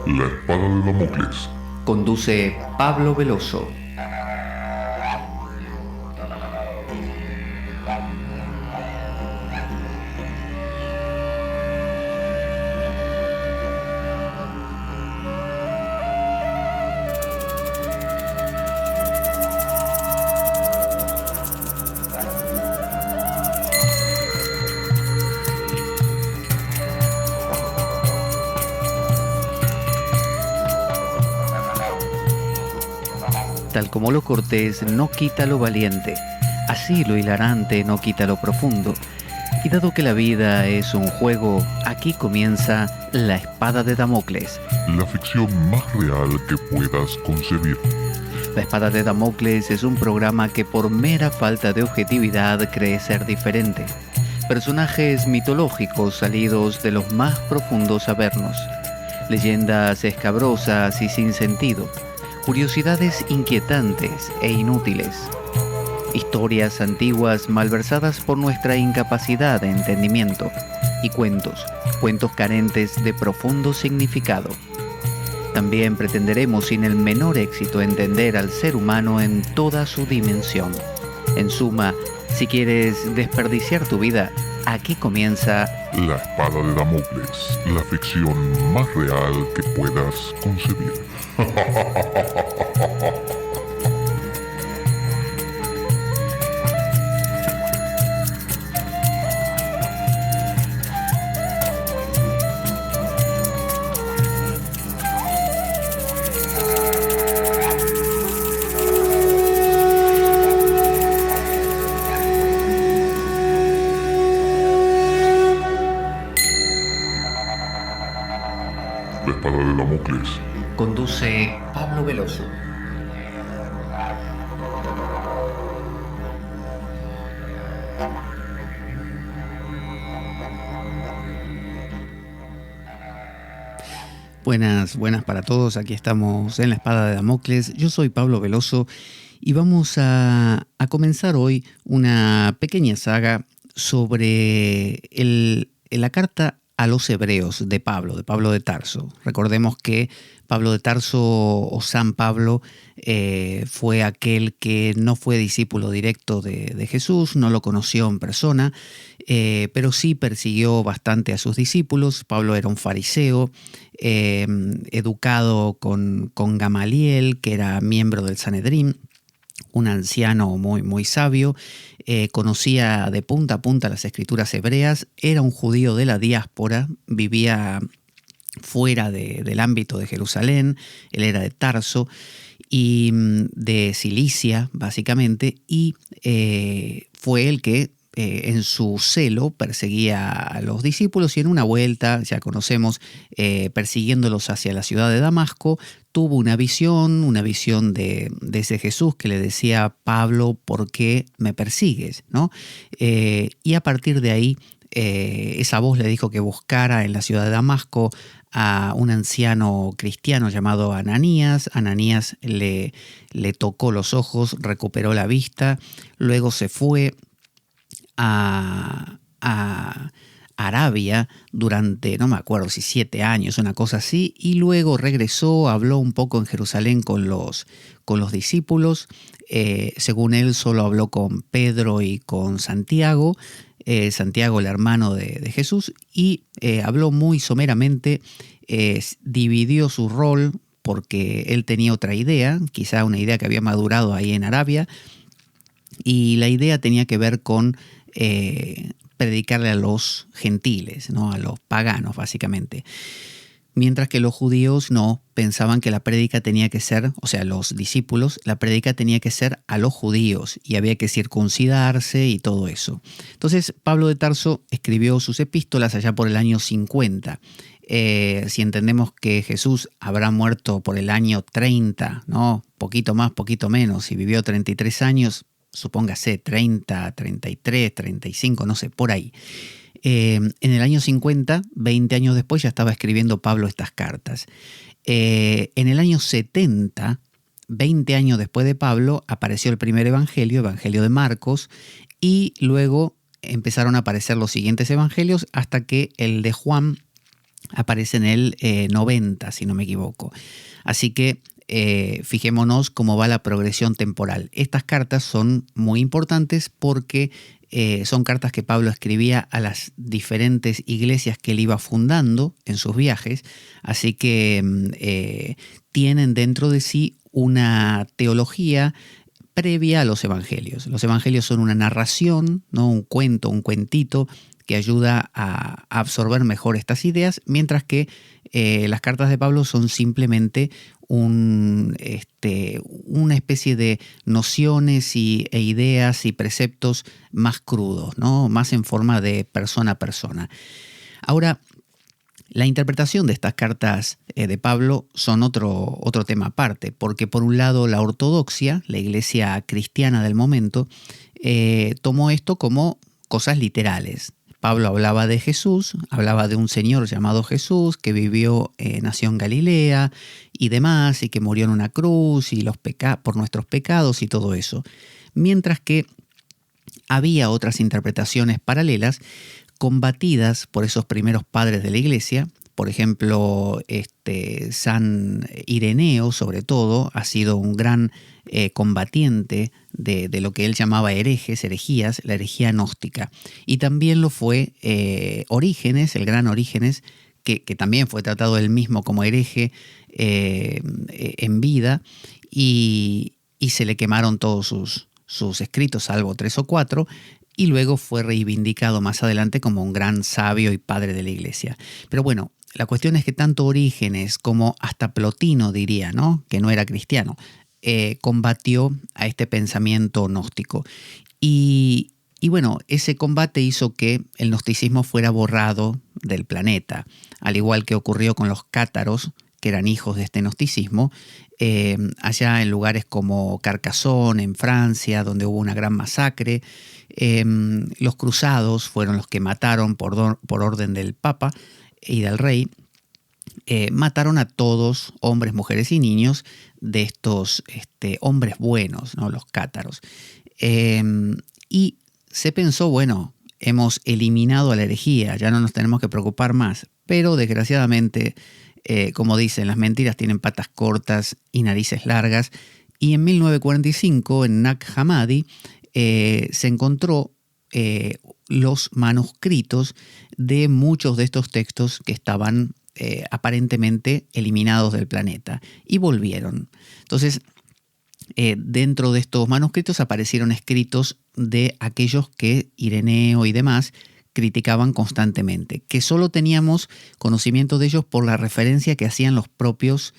La espada de Damocles. Conduce Pablo Veloso. Tal como lo cortés no quita lo valiente, así lo hilarante no quita lo profundo. Y dado que la vida es un juego, aquí comienza La Espada de Damocles. La ficción más real que puedas concebir. La Espada de Damocles es un programa que por mera falta de objetividad cree ser diferente. Personajes mitológicos salidos de los más profundos avernos. Leyendas escabrosas y sin sentido. Curiosidades inquietantes e inútiles. Historias antiguas malversadas por nuestra incapacidad de entendimiento. Y cuentos carentes de profundo significado. También pretenderemos sin el menor éxito entender al ser humano en toda su dimensión. En suma, si quieres desperdiciar tu vida, aquí comienza La Espada de Damocles, la ficción más real que puedas concebir. La Espada de Damocles. Conduce Pablo Veloso. Buenas para todos. Aquí estamos en La Espada de Damocles. Yo soy Pablo Veloso y vamos a comenzar hoy una pequeña saga sobre la carta a los hebreos de Pablo de Tarso. Recordemos que Pablo de Tarso o San Pablo fue aquel que no fue discípulo directo de Jesús, no lo conoció en persona, pero sí persiguió bastante a sus discípulos. Pablo era un fariseo, educado con Gamaliel, que era miembro del Sanedrín, un anciano muy sabio, conocía de punta a punta las escrituras hebreas, era un judío de la diáspora, vivía fuera del ámbito de Jerusalén, él era de Tarso y de Cilicia básicamente, y fue el que en su celo perseguía a los discípulos y en una vuelta, ya conocemos, persiguiéndolos hacia la ciudad de Damasco, tuvo una visión de ese Jesús que le decía: Pablo, ¿por qué me persigues? ¿No? Y a partir de ahí, esa voz le dijo que buscara en la ciudad de Damasco a un anciano cristiano llamado Ananías. Ananías le tocó los ojos, recuperó la vista, luego se fue a Arabia durante, no me acuerdo si 7 años, una cosa así, y luego regresó, habló un poco en Jerusalén con los discípulos. Según él, solo habló con Pedro y con Santiago, Santiago el hermano de Jesús, y habló muy someramente, dividió su rol porque él tenía otra idea, quizá una idea que había madurado ahí en Arabia, y la idea tenía que ver con predicarle a los gentiles, ¿no? A los paganos básicamente. Mientras que los judíos no, pensaban que la prédica tenía que ser, o sea, los discípulos, la prédica tenía que ser a los judíos y había que circuncidarse y todo eso. Entonces, Pablo de Tarso escribió sus epístolas allá por el año 50. Si entendemos que Jesús habrá muerto por el año 30, ¿no? Poquito más, poquito menos, si vivió 33 años, supóngase 30, 33, 35, no sé, por ahí. En el año 50, 20 años después, ya estaba escribiendo Pablo estas cartas. En el año 70, 20 años después de Pablo, apareció el primer evangelio de Marcos, y luego empezaron a aparecer los siguientes evangelios hasta que el de Juan aparece en el 90, si no me equivoco. Así que fijémonos cómo va la progresión temporal. Estas cartas son muy importantes porque son cartas que Pablo escribía a las diferentes iglesias que él iba fundando en sus viajes, así que tienen dentro de sí una teología previa a los evangelios. Los evangelios son una narración, ¿no? Un cuento, un cuentito que ayuda a absorber mejor estas ideas, mientras que las cartas de Pablo son simplemente una especie de nociones e ideas y preceptos más crudos, ¿no? Más en forma de persona a persona. Ahora, la interpretación de estas cartas de Pablo son otro tema aparte, porque por un lado la ortodoxia, la iglesia cristiana del momento, tomó esto como cosas literales. Pablo hablaba de Jesús, hablaba de un señor llamado Jesús que vivió, nació en Galilea y demás, y que murió en una cruz y por nuestros pecados y todo eso. Mientras que había otras interpretaciones paralelas combatidas por esos primeros padres de la iglesia. Por ejemplo, San Ireneo, sobre todo, ha sido un gran combatiente de lo que él llamaba herejías, la herejía gnóstica. Y también lo fue Orígenes, el gran Orígenes, que también fue tratado él mismo como hereje en vida, y se le quemaron todos sus escritos, salvo 3 o 4, y luego fue reivindicado más adelante como un gran sabio y padre de la iglesia. Pero bueno, la cuestión es que tanto Orígenes como hasta Plotino, diría, ¿no?, que no era cristiano, combatió a este pensamiento gnóstico. Y bueno, ese combate hizo que el gnosticismo fuera borrado del planeta, al igual que ocurrió con los cátaros, que eran hijos de este gnosticismo, allá en lugares como Carcassonne, en Francia, donde hubo una gran masacre. Los cruzados fueron los que mataron por orden del Papa y del rey. Mataron a todos, hombres, mujeres y niños, de estos hombres buenos, ¿no?, los cátaros. Y se pensó, bueno, hemos eliminado a la herejía, ya no nos tenemos que preocupar más. Pero desgraciadamente, como dicen, las mentiras tienen patas cortas y narices largas. Y en 1945, en Nag Hammadi, se encontró los manuscritos de muchos de estos textos que estaban aparentemente eliminados del planeta, y volvieron. Entonces, dentro de estos manuscritos aparecieron escritos de aquellos que Ireneo y demás criticaban constantemente, que solo teníamos conocimiento de ellos por la referencia que hacían los propios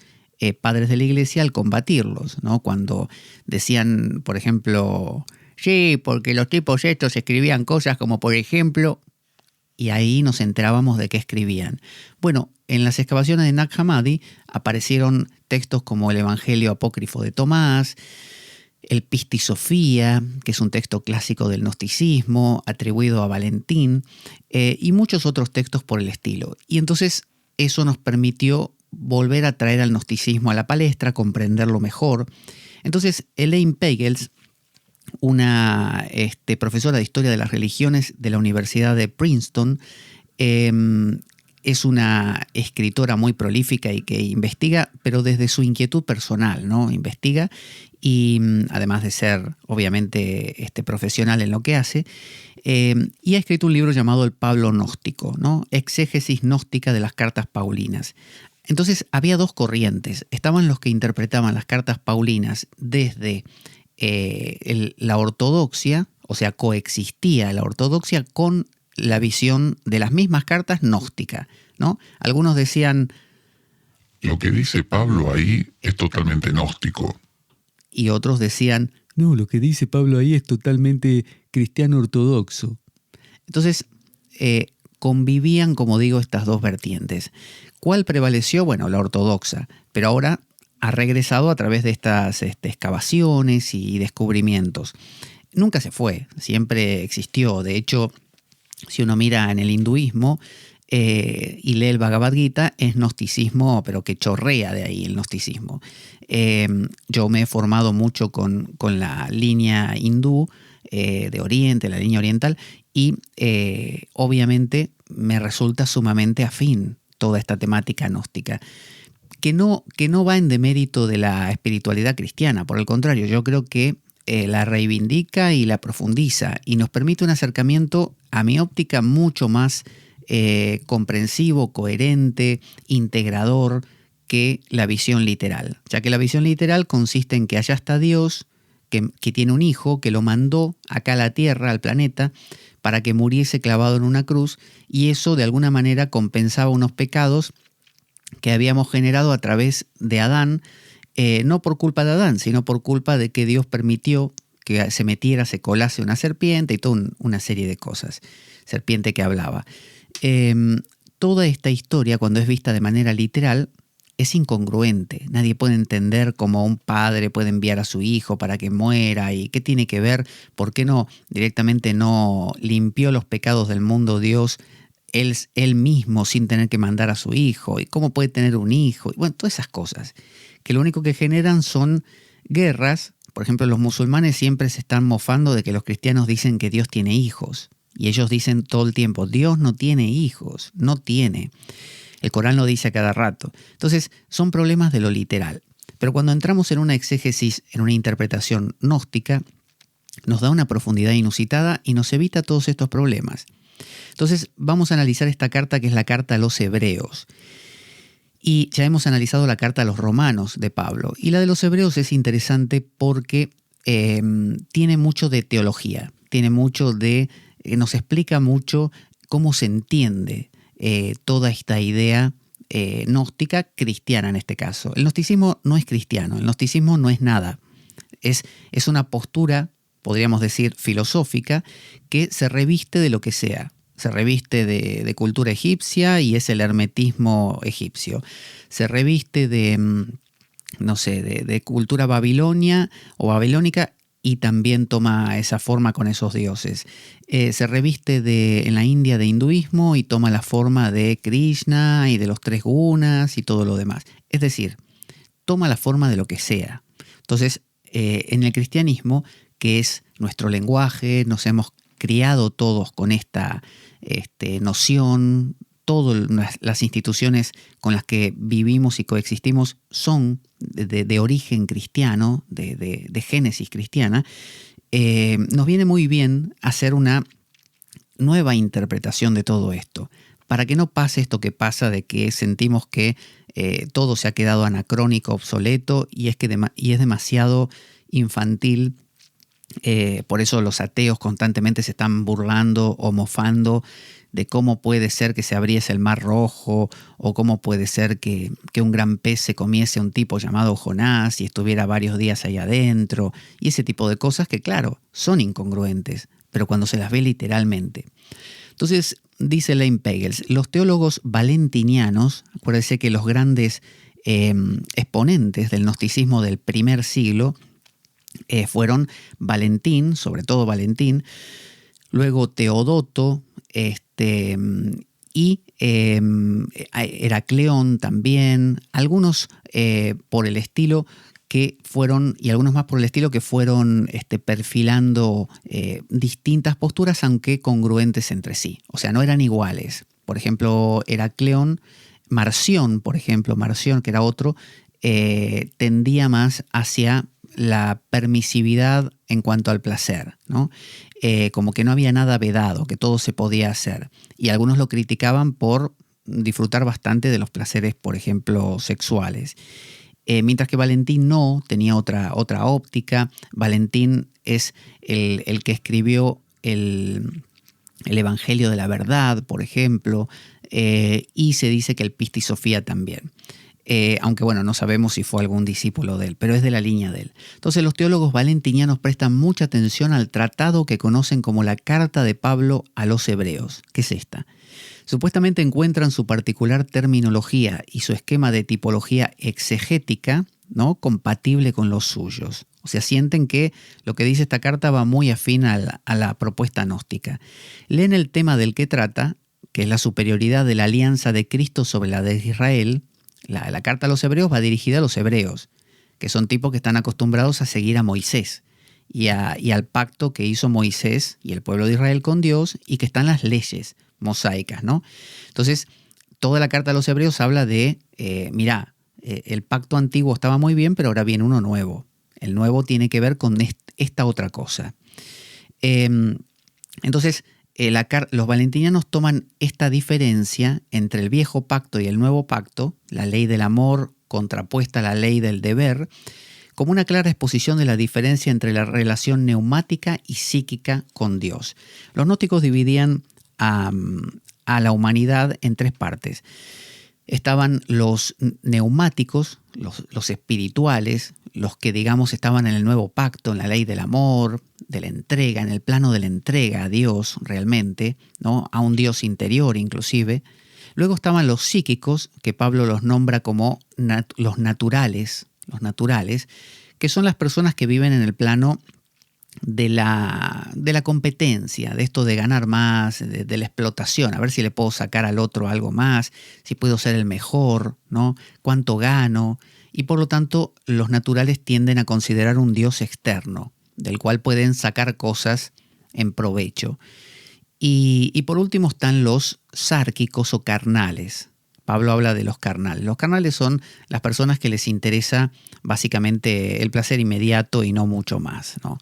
padres de la iglesia al combatirlos, ¿no? Cuando decían, por ejemplo, sí, porque los tipos estos escribían cosas como, por ejemplo, y ahí nos enterábamos de qué escribían. Bueno, en las excavaciones de Nag Hammadi aparecieron textos como el Evangelio Apócrifo de Tomás, el Pistisofía, que es un texto clásico del gnosticismo, atribuido a Valentín, y muchos otros textos por el estilo. Y entonces eso nos permitió volver a traer al gnosticismo a la palestra, comprenderlo mejor. Entonces, Elaine Pagels, una profesora de Historia de las Religiones de la Universidad de Princeton, es una escritora muy prolífica y que investiga, pero desde su inquietud personal, ¿no? Investiga, y además de ser, obviamente, profesional en lo que hace, y ha escrito un libro llamado El Pablo Gnóstico, ¿no? Exégesis gnóstica de las cartas paulinas. Entonces, había dos corrientes. Estaban los que interpretaban las cartas paulinas desde la ortodoxia, o sea, coexistía la ortodoxia con la visión de las mismas cartas gnóstica, ¿no? Algunos decían, lo que dice Pablo ahí es totalmente gnóstico. Y otros decían, no, lo que dice Pablo ahí es totalmente cristiano ortodoxo. Entonces, convivían, como digo, estas dos vertientes. ¿Cuál prevaleció? Bueno, la ortodoxa, pero ahora ha regresado a través de estas excavaciones y descubrimientos. Nunca se fue, siempre existió. De hecho, si uno mira en el hinduismo y lee el Bhagavad Gita, es gnosticismo, pero que chorrea de ahí el gnosticismo. Yo me he formado mucho con la línea hindú de Oriente, la línea oriental, y obviamente me resulta sumamente afín toda esta temática gnóstica, que no va en demérito de la espiritualidad cristiana. Por el contrario, yo creo que la reivindica y la profundiza y nos permite un acercamiento, a mi óptica, mucho más comprensivo, coherente, integrador que la visión literal. Ya que la visión literal consiste en que allá está Dios, que tiene un hijo, que lo mandó acá a la Tierra, al planeta, para que muriese clavado en una cruz, y eso de alguna manera compensaba unos pecados que habíamos generado a través de Adán, no por culpa de Adán, sino por culpa de que Dios permitió que se colase una serpiente y toda una serie de cosas. Serpiente que hablaba. Toda esta historia, cuando es vista de manera literal, es incongruente. Nadie puede entender cómo un padre puede enviar a su hijo para que muera y qué tiene que ver, por qué no directamente no limpió los pecados del mundo Dios él mismo sin tener que mandar a su hijo, y cómo puede tener un hijo, y bueno, todas esas cosas que lo único que generan son guerras. Por ejemplo, los musulmanes siempre se están mofando de que los cristianos dicen que Dios tiene hijos, y ellos dicen todo el tiempo, Dios no tiene hijos, no tiene. El Corán lo dice a cada rato. Entonces, son problemas de lo literal. Pero cuando entramos en una exégesis, en una interpretación gnóstica, nos da una profundidad inusitada y nos evita todos estos problemas. Entonces, vamos a analizar esta carta, que es la carta a los Hebreos. Y ya hemos analizado la carta a los Romanos de Pablo. Y la de los Hebreos es interesante porque tiene mucho de teología, nos explica mucho cómo se entiende toda esta idea gnóstica, cristiana en este caso. El gnosticismo no es cristiano, el gnosticismo no es nada. Es una postura, podríamos decir, filosófica, que se reviste de lo que sea. Se reviste de cultura egipcia y es el hermetismo egipcio. Se reviste de cultura babilonia o babilónica y también toma esa forma con esos dioses. Se reviste en la India de hinduismo y toma la forma de Krishna y de los 3 gunas y todo lo demás. Es decir, toma la forma de lo que sea. Entonces, en el cristianismo, que es nuestro lenguaje, nos hemos criado todos con esta noción, todas las instituciones con las que vivimos y coexistimos son de origen cristiano, de génesis cristiana. Nos viene muy bien hacer una nueva interpretación de todo esto, para que no pase esto que pasa de que sentimos que todo se ha quedado anacrónico, obsoleto, y es demasiado infantil. Por eso los ateos constantemente se están burlando o mofando de cómo puede ser que se abriese el Mar Rojo, o cómo puede ser que un gran pez se comiese a un tipo llamado Jonás y estuviera varios días ahí adentro, y ese tipo de cosas que, claro, son incongruentes, pero cuando se las ve literalmente. Entonces, dice Elaine Pagels, los teólogos valentinianos, acuérdense que los grandes exponentes del gnosticismo del primer siglo fueron Valentín, sobre todo Valentín, luego Teodoto, y Heracleón también, algunos por el estilo que fueron, y algunos más por el estilo que fueron perfilando distintas posturas, aunque congruentes entre sí. O sea, no eran iguales. Por ejemplo, Heracleón, Marción, que era otro, tendía más hacia la permisividad en cuanto al placer, ¿no? Como que no había nada vedado, que todo se podía hacer. Y algunos lo criticaban por disfrutar bastante de los placeres, por ejemplo, sexuales. Mientras que Valentín no, tenía otra óptica. Valentín es el que escribió el Evangelio de la Verdad, por ejemplo, y se dice que el Pista y Sofía también. Aunque bueno, no sabemos si fue algún discípulo de él, pero es de la línea de él. Entonces los teólogos valentinianos prestan mucha atención al tratado que conocen como la Carta de Pablo a los Hebreos. ¿Qué es esta? Supuestamente encuentran su particular terminología y su esquema de tipología exegética, ¿no?, compatible con los suyos. O sea, sienten que lo que dice esta carta va muy afín a la propuesta gnóstica. Leen el tema del que trata, que es la superioridad de la alianza de Cristo sobre la de Israel. La carta a los Hebreos va dirigida a los hebreos, que son tipos que están acostumbrados a seguir a Moisés. y al pacto que hizo Moisés y el pueblo de Israel con Dios, y que están las leyes mosaicas, ¿no? Entonces, toda la carta a los Hebreos habla de, el pacto antiguo estaba muy bien, pero ahora viene uno nuevo. El nuevo tiene que ver con esta otra cosa. Entonces, los valentinianos toman esta diferencia entre el viejo pacto y el nuevo pacto, la ley del amor contrapuesta a la ley del deber, como una clara exposición de la diferencia entre la relación neumática y psíquica con Dios. Los gnósticos dividían a la humanidad en tres partes. Estaban los neumáticos, los espirituales, los que digamos estaban en el nuevo pacto, en la ley del amor, de la entrega, en el plano de la entrega a Dios realmente, ¿no? A un Dios interior inclusive. Luego estaban los psíquicos, que Pablo los nombra como los naturales, que son las personas que viven en el plano de la competencia, de esto de ganar más, de la explotación, a ver si le puedo sacar al otro algo más, si puedo ser el mejor, ¿no? Cuánto gano. Y por lo tanto, los naturales tienden a considerar un Dios externo, del cual pueden sacar cosas en provecho. Y por último están los sárquicos o carnales. Pablo habla de los carnales. Los carnales son las personas que les interesa básicamente el placer inmediato y no mucho más, ¿no?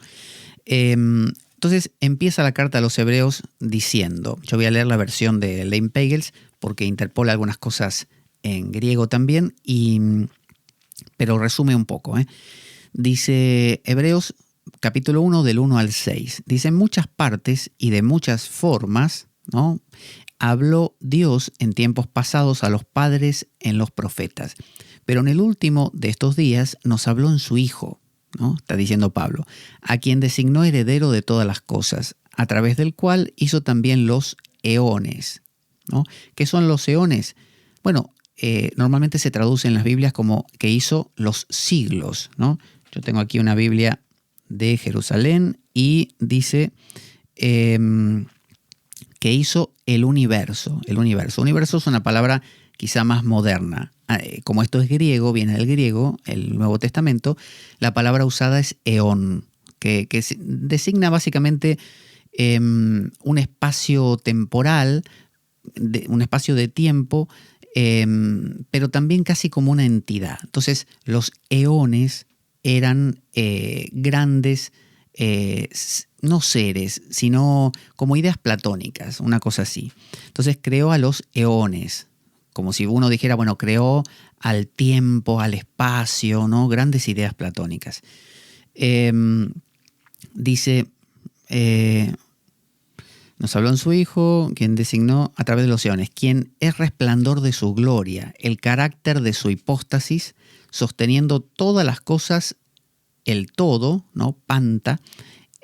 Entonces empieza la carta a los Hebreos diciendo, yo voy a leer la versión de Lane Pagels porque interpola algunas cosas en griego también, pero resume un poco. Dice Hebreos capítulo 1 del 1 al 6. Dice, en muchas partes y de muchas formas, ¿no?, habló Dios en tiempos pasados a los padres en los profetas, pero en el último de estos días nos habló en su Hijo, ¿no? Está diciendo Pablo, a quien designó heredero de todas las cosas, a través del cual hizo también los eones, ¿no? ¿Qué son los eones? Bueno, normalmente se traduce en las Biblias como que hizo los siglos, ¿no? Yo tengo aquí una Biblia de Jerusalén y dice que hizo el universo. El universo. Universo es una palabra quizá más moderna. Como esto es griego, viene del griego, el Nuevo Testamento, la palabra usada es eón, que designa básicamente un espacio temporal, un espacio de tiempo, pero también casi como una entidad. Entonces, los eones eran grandes, no seres, sino como ideas platónicas, una cosa así. Entonces creó a los eones, como si uno dijera, bueno, creó al tiempo, al espacio, ¿no? Grandes ideas platónicas. Dice, nos habló en su Hijo, quien designó a través de los eones, quien es resplandor de su gloria, el carácter de su hipóstasis, sosteniendo todas las cosas, el todo, ¿no? Panta,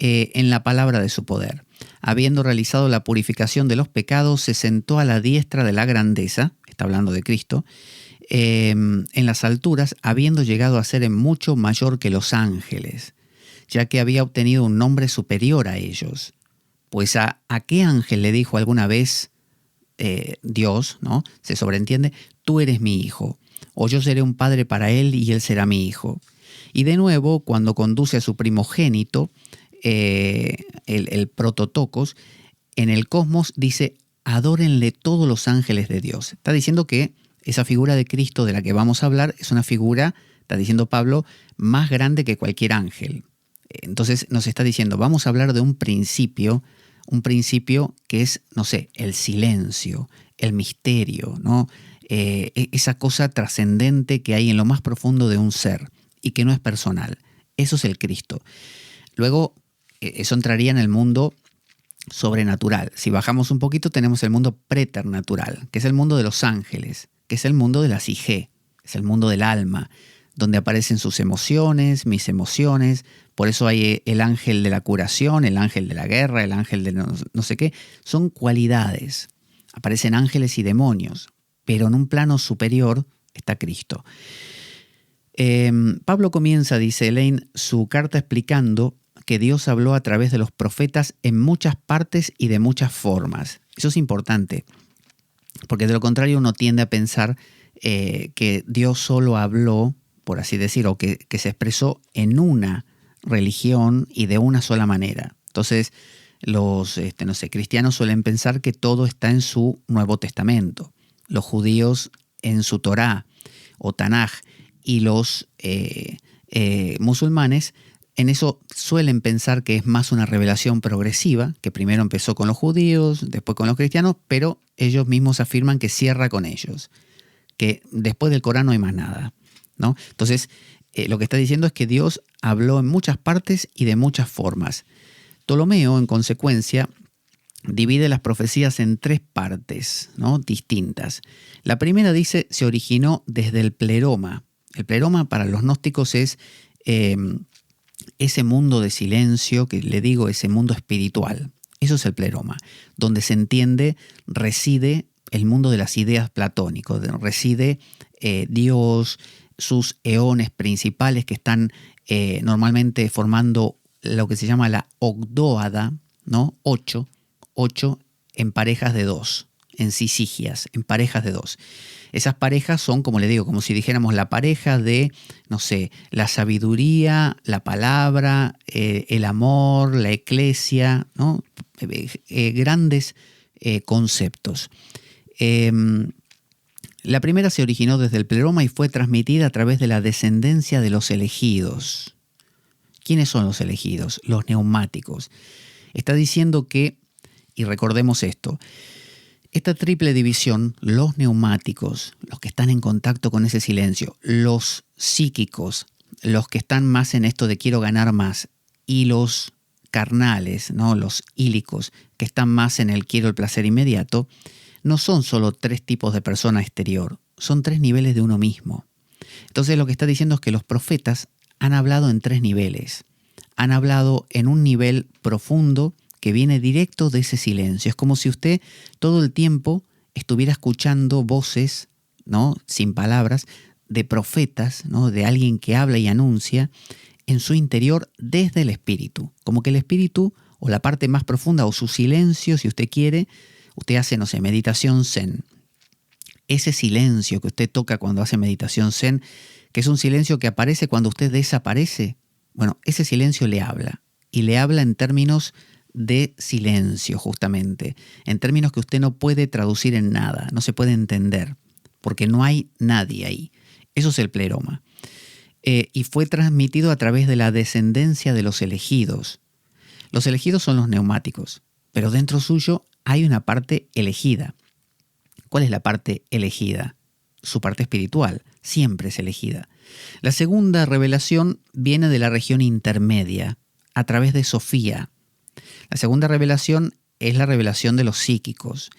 en la palabra de su poder. Habiendo realizado la purificación de los pecados, se sentó a la diestra de la grandeza, está hablando de Cristo, en las alturas, habiendo llegado a ser en mucho mayor que los ángeles, ya que había obtenido un nombre superior a ellos. Pues ¿a qué ángel le dijo alguna vez Dios, ¿no? Se sobreentiende, tú eres mi hijo, o yo seré un padre para él y él será mi hijo. Y de nuevo, cuando conduce a su primogénito, el prototocos, en el cosmos dice, adórenle todos los ángeles de Dios. Está diciendo que esa figura de Cristo de la que vamos a hablar es una figura, está diciendo Pablo, más grande que cualquier ángel. Entonces nos está diciendo, vamos a hablar de un principio que es, no sé, el silencio, el misterio, ¿no? Esa cosa trascendente que hay en lo más profundo de un ser y que no es personal. Eso es el Cristo. Luego, eso entraría en el mundo sobrenatural. Si bajamos un poquito, tenemos el mundo preternatural, que es el mundo de los ángeles, que es el mundo de la psique, es el mundo del alma, donde aparecen sus emociones, mis emociones. Por eso hay el ángel de la curación, el ángel de la guerra, el ángel de no sé qué. Son cualidades. Aparecen ángeles y demonios, pero en un plano superior está Cristo. Pablo comienza, dice Elaine, su carta explicando que Dios habló a través de los profetas en muchas partes y de muchas formas. Eso es importante, porque de lo contrario uno tiende a pensar que Dios solo habló, por así decir, o que se expresó en una religión y de una sola manera. Entonces, los cristianos suelen pensar que todo está en su Nuevo Testamento, los judíos en su Torá o Tanaj, y los musulmanes en eso suelen pensar que es más una revelación progresiva, que primero empezó con los judíos, después con los cristianos, pero ellos mismos afirman que cierra con ellos, que después del Corán no hay más nada, ¿no? Entonces, lo que está diciendo es que Dios habló en muchas partes y de muchas formas. Ptolomeo, en consecuencia, divide las profecías en 3 partes, ¿no?, distintas. La primera dice se originó desde el pleroma. El pleroma para los gnósticos es ese mundo de silencio, que le digo, ese mundo espiritual. Eso es el pleroma, donde se entiende, reside el mundo de las ideas platónico, reside Dios, sus eones principales que están normalmente formando lo que se llama la ogdóada, ¿no? 8 en parejas de 2, en sisigias, en parejas de 2. Esas parejas son, como le digo, como si dijéramos la pareja de, no sé, la sabiduría, la palabra, el amor, la eclesia, ¿no? Grandes conceptos. La primera se originó desde el pleroma y fue transmitida a través de la descendencia de los elegidos. ¿Quiénes son los elegidos? Los neumáticos. Está diciendo que, y recordemos esto, esta triple división, los neumáticos, los que están en contacto con ese silencio, los psíquicos, los que están más en esto de quiero ganar más, y los carnales, ¿no?, los ílicos, que están más en el quiero el placer inmediato, no son solo 3 tipos de persona exterior, son 3 niveles de uno mismo. Entonces lo que está diciendo es que los profetas han hablado en 3 niveles. Han hablado en un nivel profundo que viene directo de ese silencio. Es como si usted todo el tiempo estuviera escuchando voces, ¿no?, sin palabras, de profetas, ¿no?, de alguien que habla y anuncia en su interior desde el espíritu. Como que el espíritu, o la parte más profunda, o su silencio, si usted quiere, usted hace, no sé, meditación zen. Ese silencio que usted toca cuando hace meditación zen, que es un silencio que aparece cuando usted desaparece, bueno, ese silencio le habla. Y le habla en términos de silencio, justamente. En términos que usted no puede traducir en nada, no se puede entender, porque no hay nadie ahí. Eso es el pleroma. Y fue transmitido a través de la descendencia de los elegidos. Los elegidos son los neumáticos, pero dentro suyo hay una parte elegida. ¿Cuál es la parte elegida? Su parte espiritual, siempre es elegida. La segunda revelación viene de la región intermedia, a través de Sofía. La segunda revelación es la revelación de los psíquicos.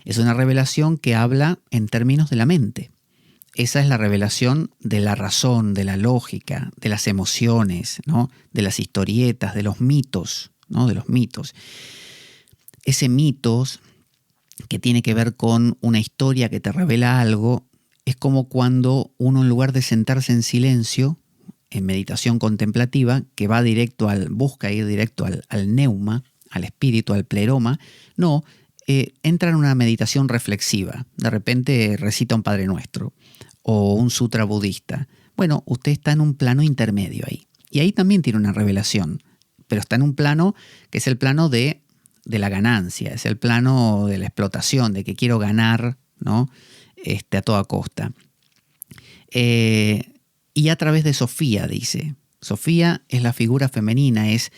Es una revelación que habla en términos de la mente. Esa es la revelación de la razón, de la lógica, de las emociones, ¿no?, de las historietas, de los mitos, ¿no?, de los mitos. Ese mitos que tiene que ver con una historia que te revela algo, es como cuando uno, en lugar de sentarse en silencio, en meditación contemplativa, que va directo busca ir directo al neuma, al espíritu, al pleroma, no, entra en una meditación reflexiva. De repente recita un Padre Nuestro o un sutra budista. Bueno, usted está en un plano intermedio ahí. Y ahí también tiene una revelación, pero está en un plano que es el plano de la ganancia, es el plano de la explotación, de que quiero ganar, ¿no?, a toda costa. Y a través de Sofía, dice. Sofía es la figura femenina, es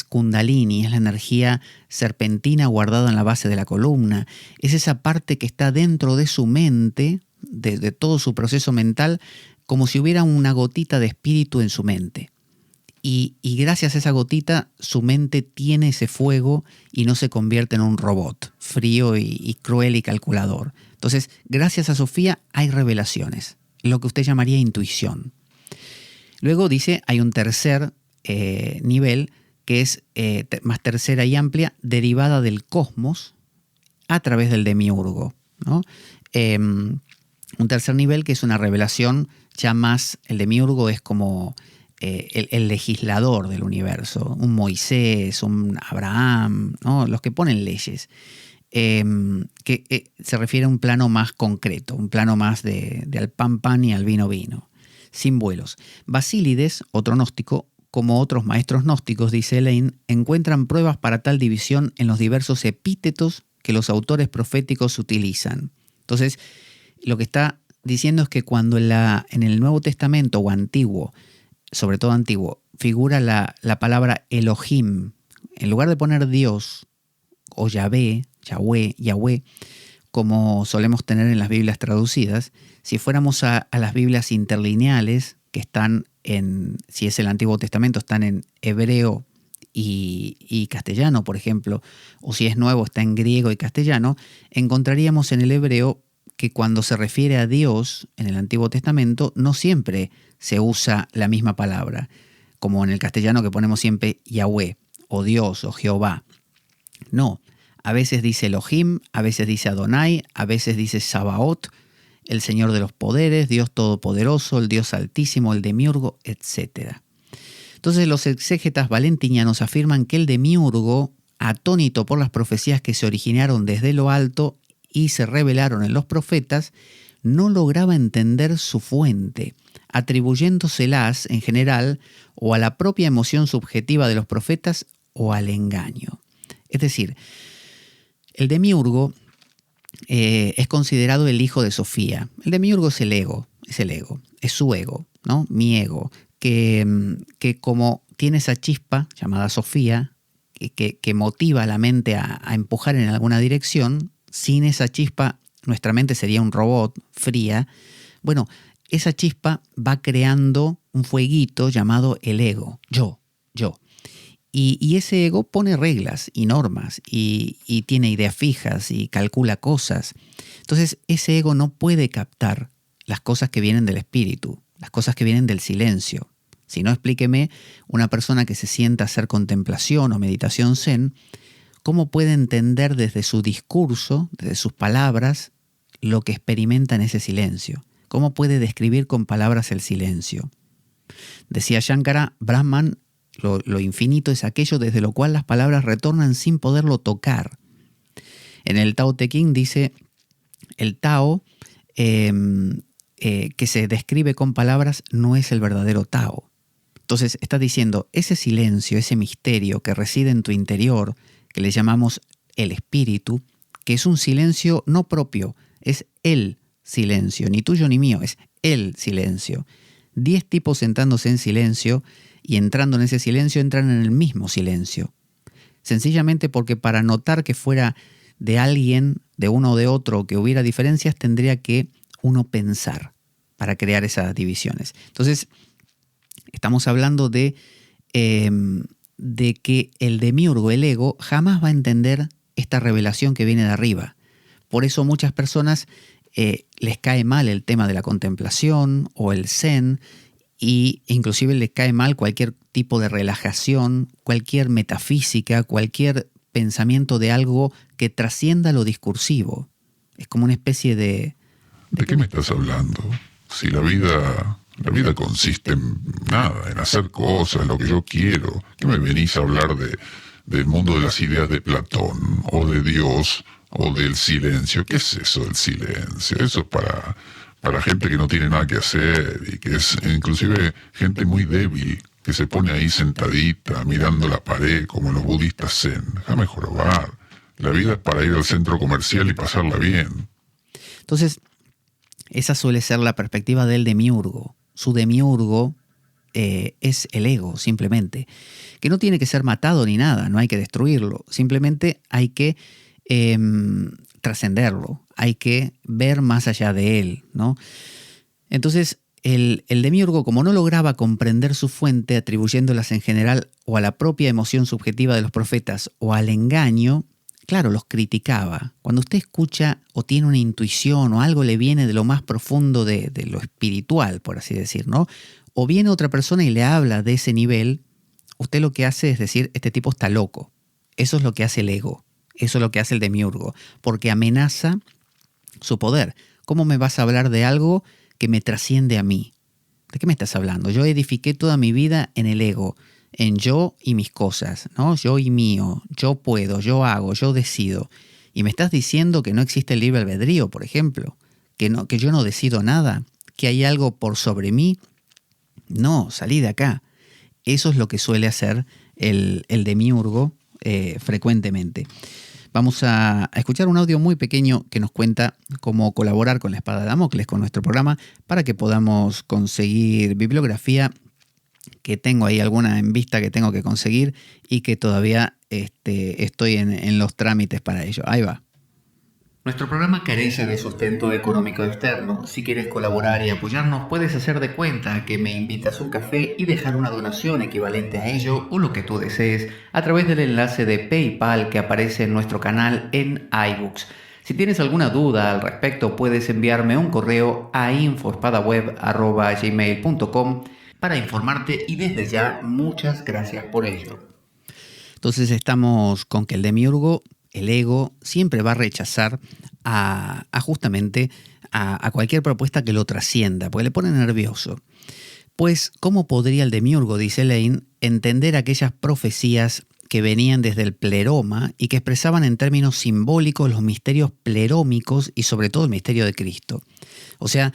Kundalini, es la energía serpentina guardada en la base de la columna. Es esa parte que está dentro de su mente, de todo su proceso mental, como si hubiera una gotita de espíritu en su mente. Y gracias a esa gotita, su mente tiene ese fuego y no se convierte en un robot frío y cruel y calculador. Entonces, gracias a Sofía hay revelaciones, lo que usted llamaría intuición. Luego dice, hay un tercer nivel que es más tercera y amplia, derivada del cosmos a través del demiurgo, ¿no? Un tercer nivel que es una revelación ya más, el demiurgo es como el legislador del universo, un Moisés, un Abraham, ¿no?, los que ponen leyes, que se refiere a un plano más concreto, un plano más de al pan pan y al vino vino, sin vuelos. Basílides, otro gnóstico, como otros maestros gnósticos, dice Lane, encuentran pruebas para tal división en los diversos epítetos que los autores proféticos utilizan. Entonces, lo que está diciendo es que cuando en el Nuevo Testamento o Antiguo, sobre todo Antiguo, figura la palabra Elohim, en lugar de poner Dios o Yahvé, Yahweh, como solemos tener en las Biblias traducidas, si fuéramos a las Biblias interlineales, que están si es el Antiguo Testamento, están en hebreo y castellano, por ejemplo, o si es nuevo, está en griego y castellano, encontraríamos en el hebreo que cuando se refiere a Dios en el Antiguo Testamento, no siempre se usa la misma palabra, como en el castellano que ponemos siempre Yahweh, o Dios, o Jehová. No, a veces dice Elohim, a veces dice Adonai, a veces dice Sabaoth, el Señor de los poderes, Dios Todopoderoso, el Dios Altísimo, el Demiurgo, etc. Entonces los exégetas valentinianos afirman que el Demiurgo, atónito por las profecías que se originaron desde lo alto y se revelaron en los profetas, no lograba entender su fuente, atribuyéndoselas en general o a la propia emoción subjetiva de los profetas o al engaño. Es decir, el Demiurgo es considerado el hijo de Sofía. El Demiurgo es el ego, es su ego, ¿no? Mi ego, que como tiene esa chispa llamada Sofía, que motiva a la mente a empujar en alguna dirección. Sin esa chispa, nuestra mente sería un robot, fría. Bueno, esa chispa va creando un fueguito llamado el ego, yo. Y ese ego pone reglas y normas y tiene ideas fijas y calcula cosas. Entonces, ese ego no puede captar las cosas que vienen del espíritu, las cosas que vienen del silencio. Si no, explíqueme, una persona que se sienta a hacer contemplación o meditación zen, ¿cómo puede entender desde su discurso, desde sus palabras, lo que experimenta en ese silencio? ¿Cómo puede describir con palabras el silencio? Decía Shankara, Brahman, lo infinito es aquello desde lo cual las palabras retornan sin poderlo tocar. En el Tao Te Ching dice, el Tao que se describe con palabras no es el verdadero Tao. Entonces está diciendo, ese silencio, ese misterio que reside en tu interior, que le llamamos el espíritu, que es un silencio no propio, es el silencio, ni tuyo ni mío, es el silencio. 10 tipos sentándose en silencio y entrando en ese silencio entran en el mismo silencio. Sencillamente porque para notar que fuera de alguien, de uno o de otro, que hubiera diferencias, tendría que uno pensar para crear esas divisiones. Entonces, estamos hablando de que el demiurgo, el ego, jamás va a entender esta revelación que viene de arriba. Por eso muchas personas les cae mal el tema de la contemplación o el zen, y inclusive les cae mal cualquier tipo de relajación, cualquier metafísica, cualquier pensamiento de algo que trascienda lo discursivo. Es como una especie de... ¿De qué me estás hablando? Si la vida consiste en nada, en hacer cosas, lo que yo quiero. ¿Qué me venís a hablar del mundo de las ideas de Platón, o de Dios, o del silencio? ¿Qué es eso del silencio? Eso es para gente que no tiene nada que hacer y que es inclusive gente muy débil, que se pone ahí sentadita mirando la pared como los budistas zen. Déjame jorobar. La vida es para ir al centro comercial y pasarla bien. Entonces, esa suele ser la perspectiva del demiurgo. Su demiurgo es el ego, simplemente. Que no tiene que ser matado ni nada, no hay que destruirlo. Simplemente hay que trascenderlo, hay que ver más allá de él, ¿no? Entonces, el demiurgo, como no lograba comprender su fuente, atribuyéndolas en general o a la propia emoción subjetiva de los profetas o al engaño, claro, los criticaba. Cuando usted escucha o tiene una intuición o algo le viene de lo más profundo de lo espiritual, por así decir, ¿no? O viene otra persona y le habla de ese nivel, usted lo que hace es decir, este tipo está loco. Eso es lo que hace el ego. Eso es lo que hace el demiurgo, porque amenaza su poder. ¿Cómo me vas a hablar de algo que me trasciende a mí? ¿De qué me estás hablando? Yo edifiqué toda mi vida en el ego, en yo y mis cosas, ¿no? Yo y mío, yo puedo, yo hago, yo decido. Y me estás diciendo que no existe el libre albedrío, por ejemplo, que yo no decido nada, que hay algo por sobre mí. No, salí de acá. Eso es lo que suele hacer el demiurgo frecuentemente. Vamos a escuchar un audio muy pequeño que nos cuenta cómo colaborar con la Espada de Damocles, con nuestro programa, para que podamos conseguir bibliografía, que tengo ahí alguna en vista que tengo que conseguir y que todavía estoy en los trámites para ello. Ahí va. Nuestro programa carece de sustento económico externo. Si quieres colaborar y apoyarnos, puedes hacer de cuenta que me invitas un café y dejar una donación equivalente a ello o lo que tú desees a través del enlace de PayPal que aparece en nuestro canal en iBooks. Si tienes alguna duda al respecto, puedes enviarme un correo a infospadaweb@gmail.com para informarte, y desde ya muchas gracias por ello. Entonces estamos con que el demiurgo, el ego, siempre va a rechazar justamente a cualquier propuesta que lo trascienda, porque le pone nervioso. Pues, ¿cómo podría el demiurgo, dice Lane, entender aquellas profecías que venían desde el pleroma y que expresaban en términos simbólicos los misterios plerómicos y sobre todo el misterio de Cristo? O sea,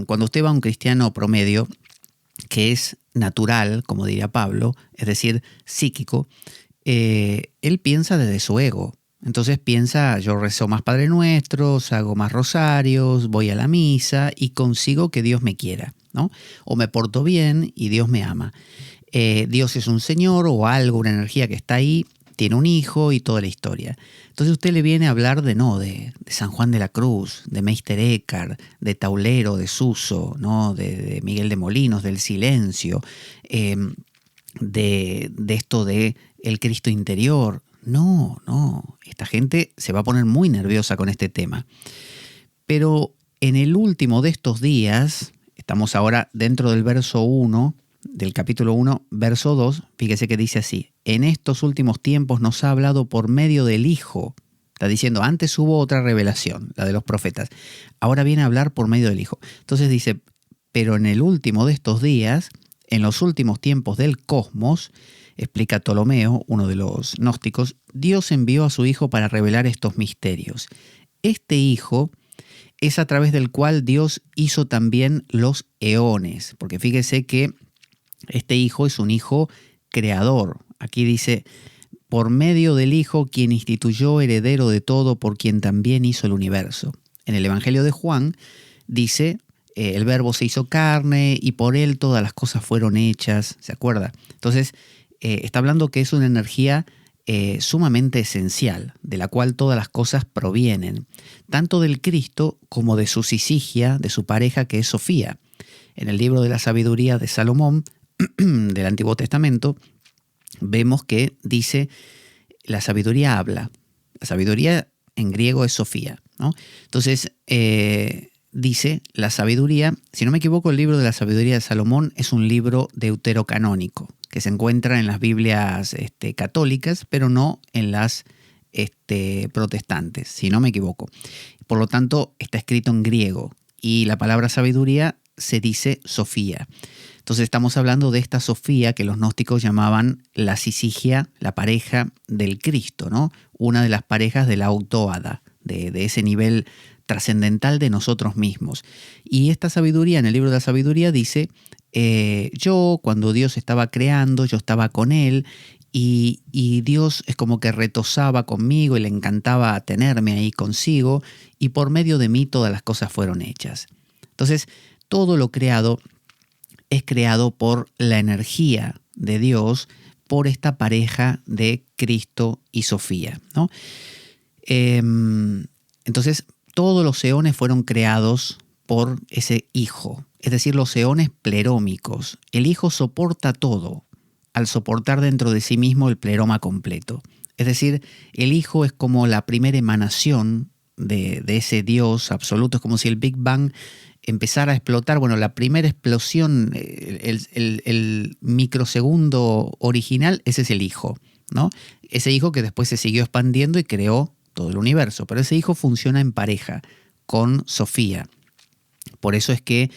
cuando usted va a un cristiano promedio, que es natural, como diría Pablo, es decir, psíquico, él piensa desde su ego. Entonces piensa, yo rezo más Padre Nuestros, hago más rosarios, voy a la misa y consigo que Dios me quiera, ¿no? O me porto bien y Dios me ama. Dios es un señor o algo, una energía que está ahí, tiene un hijo y toda la historia. Entonces usted le viene a hablar de San Juan de la Cruz, de Meister Eckhart, de Taulero, de Suso, ¿no? de Miguel de Molinos, del silencio, de esto de el Cristo interior. No, esta gente se va a poner muy nerviosa con este tema. Pero en el último de estos días, estamos ahora dentro del verso 1, del capítulo 1, verso 2, fíjese que dice así: en estos últimos tiempos nos ha hablado por medio del Hijo. Está diciendo, antes hubo otra revelación, la de los profetas. Ahora viene a hablar por medio del Hijo. Entonces dice, pero en el último de estos días, en los últimos tiempos del cosmos, explica Ptolomeo, uno de los gnósticos, Dios envió a su Hijo para revelar estos misterios. Este Hijo es a través del cual Dios hizo también los eones, porque fíjese que este Hijo es un Hijo creador. Aquí dice, por medio del Hijo, quien instituyó heredero de todo, por quien también hizo el universo. En el Evangelio de Juan dice, el Verbo se hizo carne y por él todas las cosas fueron hechas. ¿Se acuerda? Entonces, está hablando que es una energía sumamente esencial, de la cual todas las cosas provienen, tanto del Cristo como de su Sisigia, de su pareja que es Sofía. En el libro de la sabiduría de Salomón, del Antiguo Testamento, vemos que dice, la sabiduría habla. La sabiduría en griego es Sofía, ¿no? Entonces, dice, la sabiduría, si no me equivoco, el libro de la sabiduría de Salomón es un libro deuterocanónico, que se encuentra en las Biblias católicas, pero no en las protestantes, si no me equivoco. Por lo tanto, está escrito en griego y la palabra sabiduría se dice Sofía. Entonces estamos hablando de esta Sofía que los gnósticos llamaban la Sisigia, la pareja del Cristo, ¿no? Una de las parejas de la autóada, de ese nivel trascendental de nosotros mismos. Y esta sabiduría, en el libro de la sabiduría dice, yo cuando Dios estaba creando, yo estaba con Él y Dios es como que retozaba conmigo y le encantaba tenerme ahí consigo y por medio de mí todas las cosas fueron hechas. Entonces, todo lo creado es creado por la energía de Dios, por esta pareja de Cristo y Sofía, ¿no? Entonces, todos los eones fueron creados por ese Hijo, es decir, los eones plerómicos. El Hijo soporta todo, al soportar dentro de sí mismo el pleroma completo. Es decir, el Hijo es como la primera emanación de ese Dios absoluto, es como si el Big Bang empezara a explotar. Bueno, la primera explosión, el microsegundo original, ese es el Hijo, ¿no? Ese Hijo que después se siguió expandiendo y creó todo el universo, pero ese Hijo funciona en pareja con Sofía. Por eso es que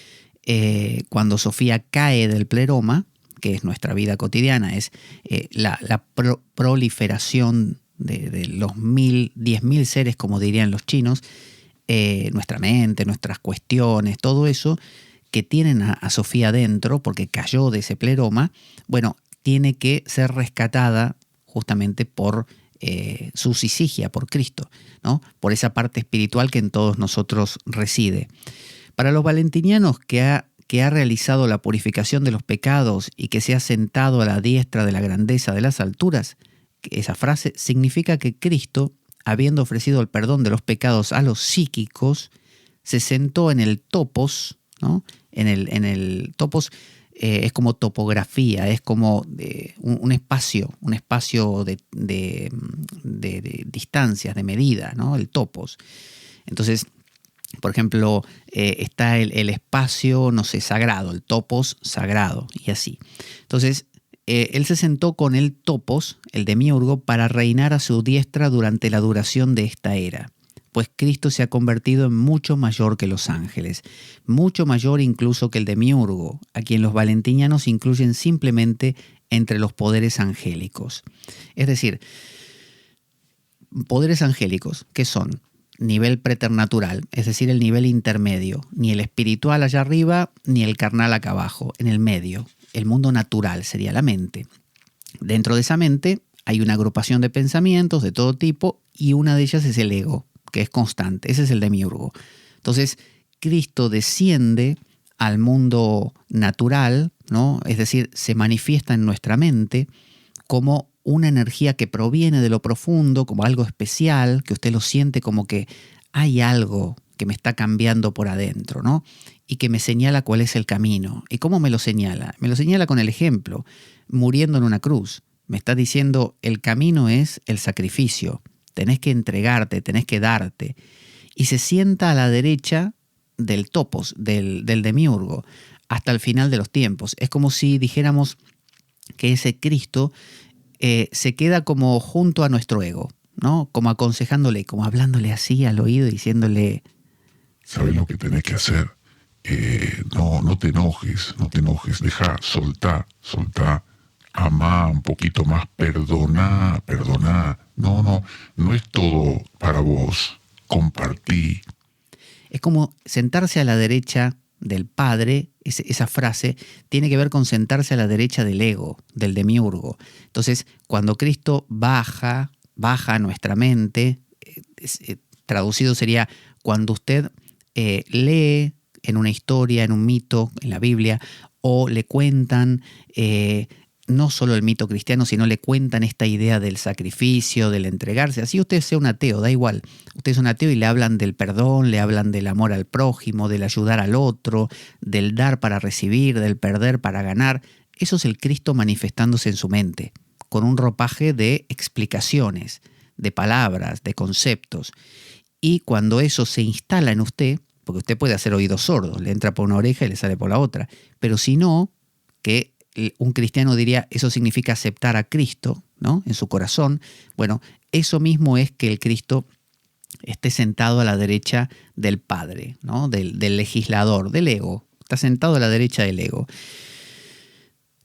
cuando Sofía cae del pleroma, que es nuestra vida cotidiana, es la proliferación de los 10.000 seres, como dirían los chinos, nuestra mente, nuestras cuestiones, todo eso que tienen a Sofía dentro, porque cayó de ese pleroma, bueno, tiene que ser rescatada justamente por su Syzygia, por Cristo, ¿no? Por esa parte espiritual que en todos nosotros reside. Para los valentinianos que ha realizado la purificación de los pecados y que se ha sentado a la diestra de la grandeza de las alturas, esa frase significa que Cristo, habiendo ofrecido el perdón de los pecados a los psíquicos, se sentó en el topos, ¿no? En el topos es como topografía, es como un espacio de distancias, de medida, ¿no? El topos. Entonces, por ejemplo, está el espacio, no sé, sagrado, el topos sagrado, y así. Entonces, él se sentó con el topos, el demiurgo, para reinar a su diestra durante la duración de esta era. Pues Cristo se ha convertido en mucho mayor que los ángeles, mucho mayor incluso que el demiurgo, a quien los valentinianos incluyen simplemente entre los poderes angélicos. Es decir, poderes angélicos, ¿qué son? Nivel preternatural, es decir, el nivel intermedio, ni el espiritual allá arriba, ni el carnal acá abajo, en el medio. El mundo natural sería la mente. Dentro de esa mente hay una agrupación de pensamientos de todo tipo y una de ellas es el ego, que es constante. Ese es el demiurgo. Entonces, Cristo desciende al mundo natural, ¿no? Es decir, se manifiesta en nuestra mente como una energía que proviene de lo profundo, como algo especial, que usted lo siente como que hay algo que me está cambiando por adentro, ¿no? Y que me señala cuál es el camino. ¿Y cómo me lo señala? Me lo señala con el ejemplo, muriendo en una cruz. Me está diciendo, el camino es el sacrificio. Tenés que entregarte, tenés que darte. Y se sienta a la derecha del topos, del demiurgo, hasta el final de los tiempos. Es como si dijéramos que ese Cristo se queda como junto a nuestro ego, ¿no? Como aconsejándole, como hablándole así al oído, diciéndole... ¿Sabes lo que tenés que hacer? No te enojes, deja, soltá, amá un poquito más, perdoná. No es todo para vos, compartí. Es como sentarse a la derecha del Padre, esa frase tiene que ver con sentarse a la derecha del ego, del demiurgo. Entonces, cuando Cristo baja a nuestra mente, traducido sería cuando usted lee en una historia, en un mito, en la Biblia, o le cuentan no solo el mito cristiano, sino le cuentan esta idea del sacrificio, del entregarse. Así usted sea un ateo, da igual. Usted es un ateo y le hablan del perdón, le hablan del amor al prójimo, del ayudar al otro, del dar para recibir, del perder para ganar. Eso es el Cristo manifestándose en su mente, con un ropaje de explicaciones, de palabras, de conceptos. Y cuando eso se instala en usted, porque usted puede hacer oídos sordos, le entra por una oreja y le sale por la otra, pero si no, que un cristiano diría, eso significa aceptar a Cristo, ¿no? En su corazón. Bueno, eso mismo es que el Cristo esté sentado a la derecha del Padre, ¿no? Del legislador, del ego. Está sentado a la derecha del ego.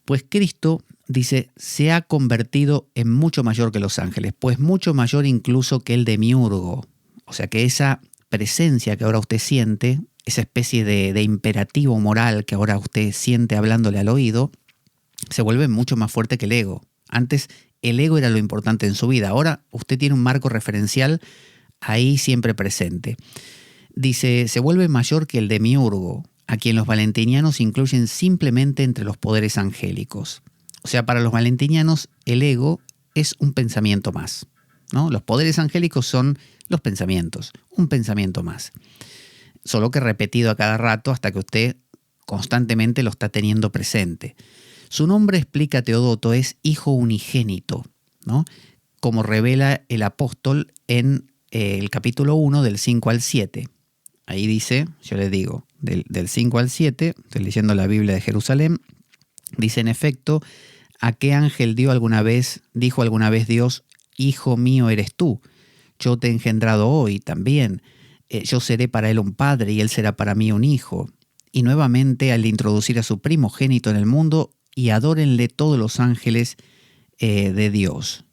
Pues Cristo, dice, se ha convertido en mucho mayor que los ángeles, pues mucho mayor incluso que el demiurgo. O sea que esa presencia que ahora usted siente, esa especie de imperativo moral que ahora usted siente hablándole al oído, se vuelve mucho más fuerte que el ego. Antes el ego era lo importante en su vida. Ahora usted tiene un marco referencial ahí siempre presente. Dice, se vuelve mayor que el demiurgo, a quien los valentinianos incluyen simplemente entre los poderes angélicos. O sea, para los valentinianos el ego es un pensamiento más, ¿no? Los poderes angélicos son los pensamientos, un pensamiento más. Solo que repetido a cada rato hasta que usted constantemente lo está teniendo presente. Su nombre, explica Teodoto, es Hijo Unigénito, ¿no? Como revela el apóstol en el capítulo 1 del 5 al 7. Ahí dice, yo les digo, del 5 al 7, estoy leyendo la Biblia de Jerusalén, dice en efecto, ¿a qué ángel dijo alguna vez Dios, Hijo mío eres tú? Yo te he engendrado hoy también. Yo seré para él un padre y él será para mí un hijo. Y nuevamente al introducir a su primogénito en el mundo, y adórenle todos los ángeles de Dios.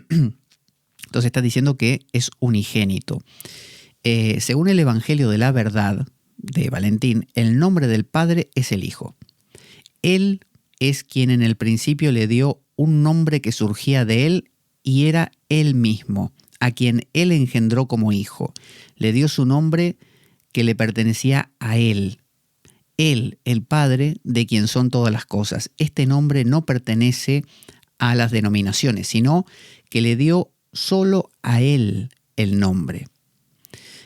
Entonces está diciendo que es unigénito. Según el Evangelio de la Verdad, de Valentín, el nombre del Padre es el Hijo. Él es quien en el principio le dio un nombre que surgía de él y era él mismo, a quien él engendró como hijo. Le dio su nombre que le pertenecía a él. Él, el Padre, de quien son todas las cosas. Este nombre no pertenece a las denominaciones, sino que le dio solo a él el nombre.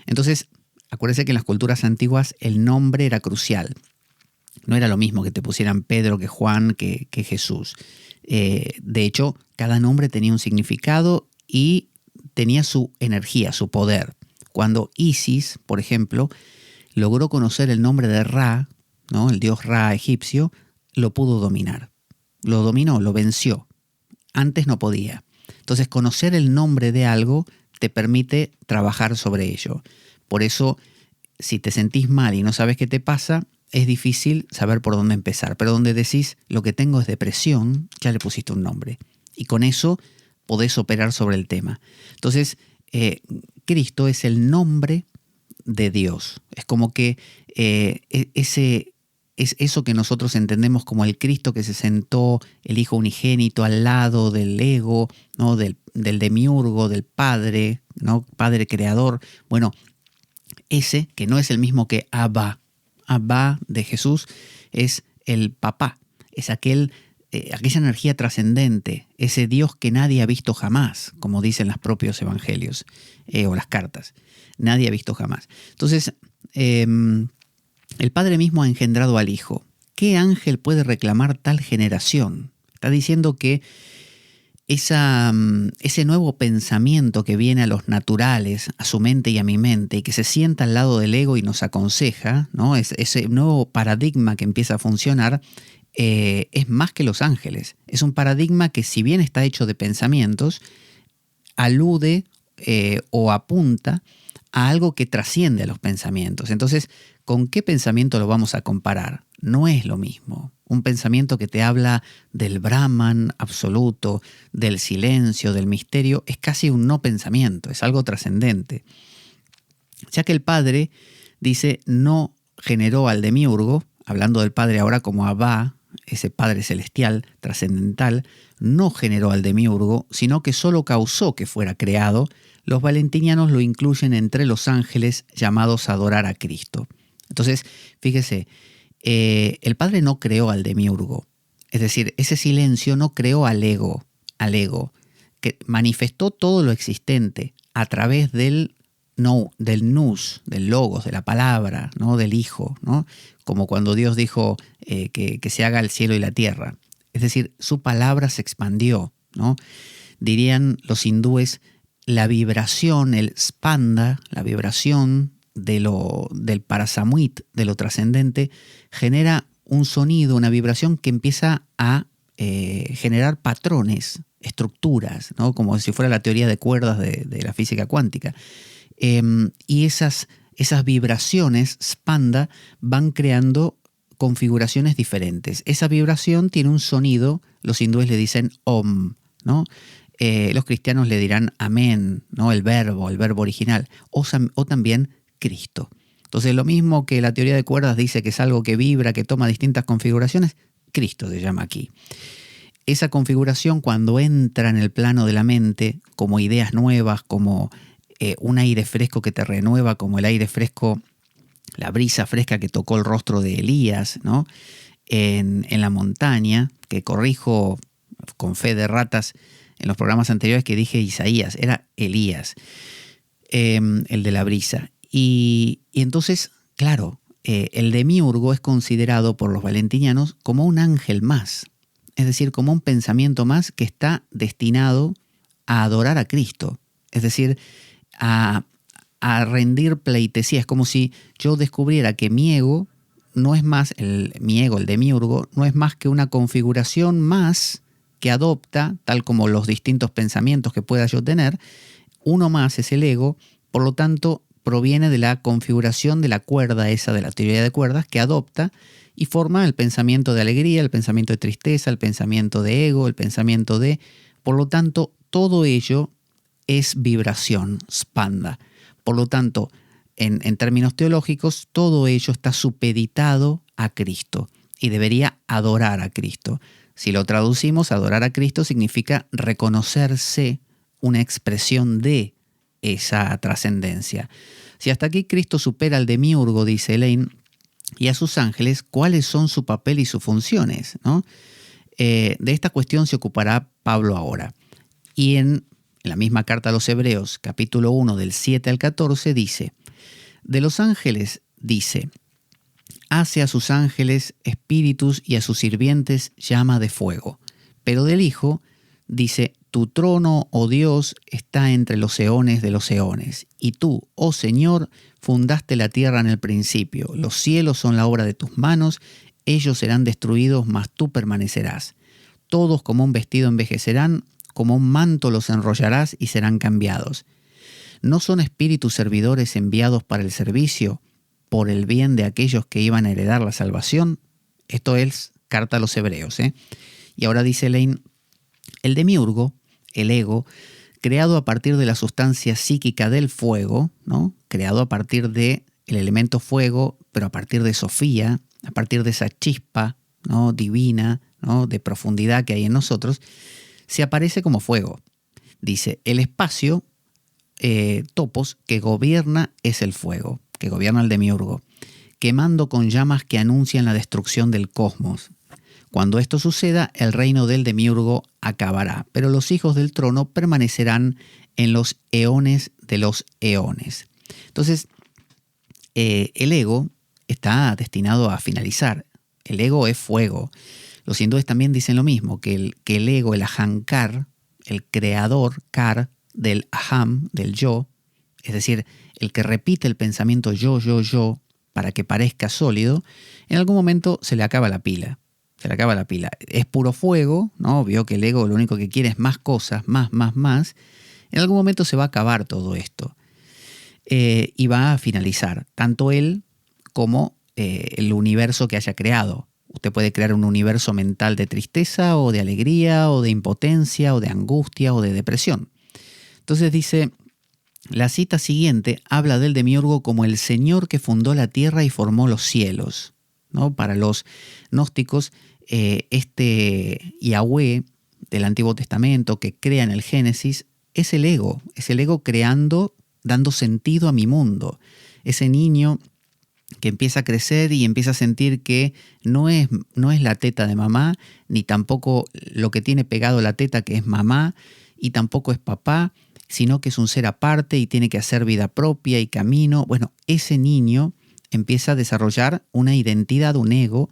Entonces, acuérdense que en las culturas antiguas el nombre era crucial. No era lo mismo que te pusieran Pedro, que Juan, que Jesús. De hecho, cada nombre tenía un significado y tenía su energía, su poder. Cuando Isis, por ejemplo, logró conocer el nombre de Ra, ¿no? El dios Ra egipcio, lo pudo dominar. Lo dominó, lo venció. Antes no podía. Entonces, conocer el nombre de algo te permite trabajar sobre ello. Por eso, si te sentís mal y no sabes qué te pasa, es difícil saber por dónde empezar. Pero donde decís, lo que tengo es depresión, ya le pusiste un nombre. Y con eso podés operar sobre el tema. Entonces, Cristo es el nombre de Dios. Es como que es eso que nosotros entendemos como el Cristo que se sentó, el Hijo unigénito, al lado del ego, ¿no? del demiurgo, del Padre, ¿no? Padre creador. Bueno, ese que no es el mismo que Abba. Abba de Jesús es el papá, es aquella energía trascendente, ese Dios que nadie ha visto jamás, como dicen los propios evangelios o las cartas. Nadie ha visto jamás. Entonces, el Padre mismo ha engendrado al Hijo. ¿Qué ángel puede reclamar tal generación? Está diciendo que ese nuevo pensamiento que viene a los naturales, a su mente y a mi mente, y que se sienta al lado del ego y nos aconseja, ¿no? Ese nuevo paradigma que empieza a funcionar, es más que los ángeles. Es un paradigma que, si bien está hecho de pensamientos, alude o apunta a algo que trasciende a los pensamientos. Entonces, ¿con qué pensamiento lo vamos a comparar? No es lo mismo. Un pensamiento que te habla del Brahman absoluto, del silencio, del misterio, es casi un no pensamiento, es algo trascendente. Ya que el Padre, dice, no generó al demiurgo, hablando del Padre ahora como Abba, ese Padre celestial, trascendental, no generó al demiurgo, sino que solo causó que fuera creado. Los valentinianos lo incluyen entre los ángeles llamados a adorar a Cristo. Entonces, fíjese, el Padre no creó al demiurgo. Es decir, ese silencio no creó al ego, que manifestó todo lo existente a través del nous, del logos, de la palabra, ¿no? Del Hijo, ¿no? Como cuando Dios dijo que se haga el cielo y la tierra. Es decir, su palabra se expandió, ¿no? Dirían los hindúes, la vibración, el spanda, la vibración del parasamut, de lo trascendente, genera un sonido, una vibración que empieza a generar patrones, estructuras, ¿no? Como si fuera la teoría de cuerdas de la física cuántica. Y esas vibraciones, spanda, van creando configuraciones diferentes. Esa vibración tiene un sonido, los hindúes le dicen Om, ¿no? Los cristianos le dirán amén, ¿no? El verbo original, o también Cristo. Entonces, lo mismo que la teoría de cuerdas dice que es algo que vibra, que toma distintas configuraciones, Cristo se llama aquí. Esa configuración, cuando entra en el plano de la mente, como ideas nuevas, como un aire fresco que te renueva, como el aire fresco, la brisa fresca que tocó el rostro de Elías, ¿no? en la montaña, que corrijo con fe de ratas en los programas anteriores que dije Isaías, era Elías, el de la brisa. Y entonces, claro, el demiurgo es considerado por los valentinianos como un ángel más, es decir, como un pensamiento más que está destinado a adorar a Cristo, es decir, a rendir pleitesía. Es como si yo descubriera que mi ego no es más, mi ego, el demiurgo, no es más que una configuración más que adopta, tal como los distintos pensamientos que pueda yo tener, uno más es el ego, por lo tanto proviene de la configuración de la cuerda esa, de la teoría de cuerdas, que adopta y forma el pensamiento de alegría, el pensamiento de tristeza, el pensamiento de ego, el pensamiento de... Por lo tanto, todo ello es vibración, spanda. Por lo tanto, en términos teológicos, todo ello está supeditado a Cristo y debería adorar a Cristo. Si lo traducimos, adorar a Cristo significa reconocerse una expresión de esa trascendencia. Si hasta aquí Cristo supera al demiurgo, dice Elaine, y a sus ángeles, ¿cuáles son su papel y sus funciones? ¿No? De esta cuestión se ocupará Pablo ahora. Y en la misma carta a los Hebreos, capítulo 1, del 7 al 14, dice, de los ángeles dice, hace a sus ángeles espíritus y a sus sirvientes llama de fuego. Pero del Hijo dice, tu trono, oh Dios, está entre los eones de los eones. Y tú, oh Señor, fundaste la tierra en el principio. Los cielos son la obra de tus manos. Ellos serán destruidos, mas tú permanecerás. Todos como un vestido envejecerán, como un manto los enrollarás y serán cambiados. ¿No son espíritus servidores enviados para el servicio, por el bien de aquellos que iban a heredar la salvación? Esto es carta a los Hebreos. Y ahora dice Elaine, el demiurgo, el ego, creado a partir de la sustancia psíquica del fuego, ¿no? Creado a partir del elemento fuego, pero a partir de Sofía, a partir de esa chispa, ¿no? Divina, ¿no? De profundidad que hay en nosotros, se aparece como fuego. Dice, el espacio, topos, que gobierna es el fuego, que gobierna el demiurgo, quemando con llamas que anuncian la destrucción del cosmos. Cuando esto suceda, el reino del demiurgo acabará, pero los hijos del trono permanecerán en los eones de los eones. Entonces, el ego está destinado a finalizar. El ego es fuego. Los hindúes también dicen lo mismo, que el ego, el ahankar, el creador, kar, del aham, del yo, es decir, el que repite el pensamiento yo, para que parezca sólido, en algún momento se le acaba la pila. Se le acaba la pila. Es puro fuego, ¿no? Vio que el ego lo único que quiere es más cosas, más. En algún momento se va a acabar todo esto. Y va a finalizar, tanto él como el universo que haya creado. Usted puede crear un universo mental de tristeza o de alegría o de impotencia o de angustia o de depresión. Entonces dice, la cita siguiente habla del demiurgo como el Señor que fundó la tierra y formó los cielos, ¿no? Para los gnósticos, este Yahweh del Antiguo Testamento que crea en el Génesis es el ego creando, dando sentido a mi mundo. Ese niño que empieza a crecer y empieza a sentir que no es la teta de mamá, ni tampoco lo que tiene pegado la teta que es mamá, y tampoco es papá, sino que es un ser aparte y tiene que hacer vida propia y camino. Bueno, ese niño empieza a desarrollar una identidad, un ego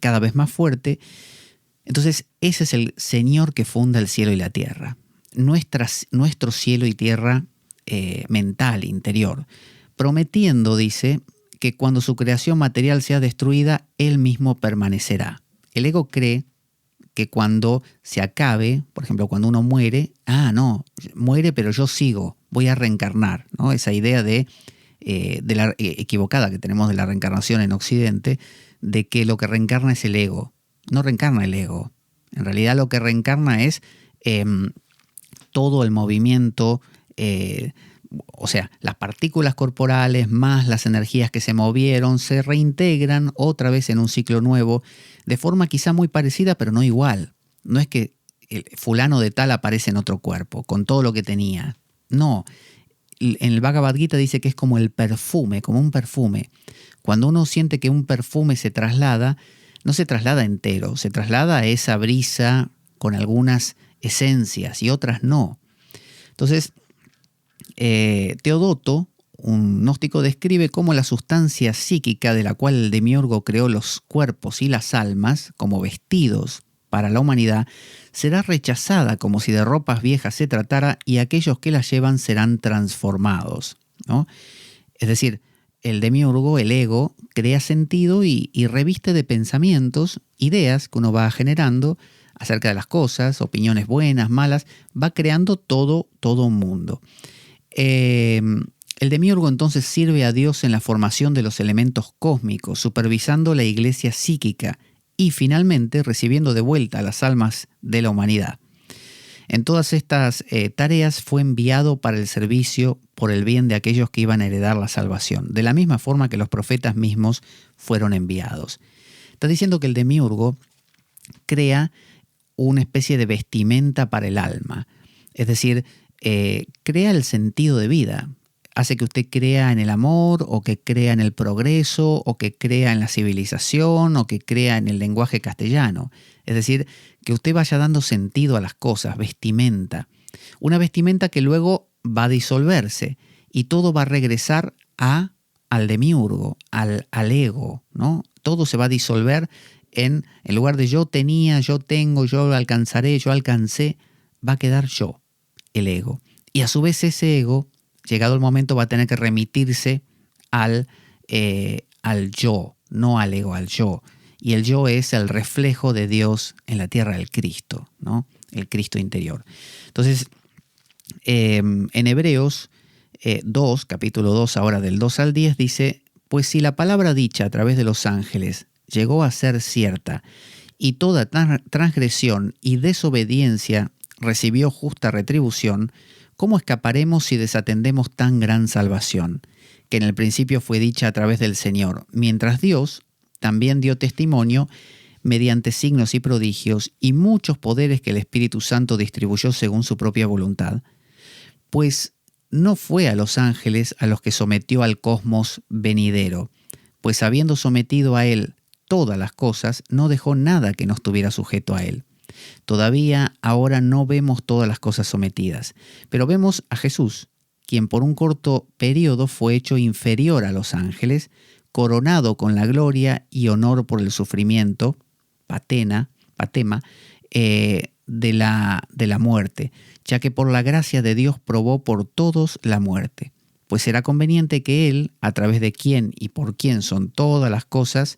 cada vez más fuerte. Entonces, ese es el Señor que funda el cielo y la tierra. Nuestro cielo y tierra mental, interior. Prometiendo, dice, que cuando su creación material sea destruida, Él mismo permanecerá. El ego cree que cuando se acabe, por ejemplo, cuando uno muere, muere pero yo sigo, voy a reencarnar, ¿no? Esa idea de la equivocada que tenemos de la reencarnación en Occidente, de que lo que reencarna es el ego. No reencarna el ego. En realidad lo que reencarna es todo el movimiento, o sea, las partículas corporales más las energías que se movieron se reintegran otra vez en un ciclo nuevo, de forma quizá muy parecida, pero no igual. No es que el fulano de tal aparece en otro cuerpo, con todo lo que tenía. No. En el Bhagavad Gita dice que es como el perfume, como un perfume. Cuando uno siente que un perfume se traslada, no se traslada entero, se traslada a esa brisa con algunas esencias y otras no. Entonces, Teodoto, un gnóstico, describe cómo la sustancia psíquica de la cual el demiurgo creó los cuerpos y las almas como vestidos para la humanidad será rechazada como si de ropas viejas se tratara y aquellos que la llevan serán transformados, ¿no? Es decir, el demiurgo, el ego, crea sentido y reviste de pensamientos, ideas que uno va generando acerca de las cosas, opiniones buenas, malas, va creando todo un mundo. El demiurgo entonces sirve a Dios en la formación de los elementos cósmicos, supervisando la iglesia psíquica y finalmente recibiendo de vuelta las almas de la humanidad. En todas estas tareas fue enviado para el servicio por el bien de aquellos que iban a heredar la salvación, de la misma forma que los profetas mismos fueron enviados. Está diciendo que el demiurgo crea una especie de vestimenta para el alma, es decir, crea el sentido de vida. Hace que usted crea en el amor, o que crea en el progreso, o que crea en la civilización, o que crea en el lenguaje castellano. Es decir, que usted vaya dando sentido a las cosas, vestimenta. Una vestimenta que luego va a disolverse y todo va a regresar al demiurgo, al ego, ¿no? Todo se va a disolver en lugar de yo tenía, yo tengo, yo alcanzaré, yo alcancé, va a quedar yo, el ego. Y a su vez ese ego, llegado el momento, va a tener que remitirse al yo, no al ego, al yo. Y el yo es el reflejo de Dios en la tierra, el Cristo, ¿no? El Cristo interior. Entonces, en Hebreos 2, capítulo 2, ahora del 2 al 10, dice: pues si la palabra dicha a través de los ángeles llegó a ser cierta, y toda transgresión y desobediencia recibió justa retribución, ¿cómo escaparemos si desatendemos tan gran salvación, que en el principio fue dicha a través del Señor, mientras Dios también dio testimonio mediante signos y prodigios y muchos poderes que el Espíritu Santo distribuyó según su propia voluntad? Pues no fue a los ángeles a los que sometió al cosmos venidero, pues habiendo sometido a él todas las cosas, no dejó nada que no estuviera sujeto a él. Todavía ahora no vemos todas las cosas sometidas, pero vemos a Jesús, quien por un corto periodo fue hecho inferior a los ángeles, coronado con la gloria y honor por el sufrimiento, patema, de la muerte, ya que por la gracia de Dios probó por todos la muerte. Pues será conveniente que Él, a través de quien y por quien son todas las cosas,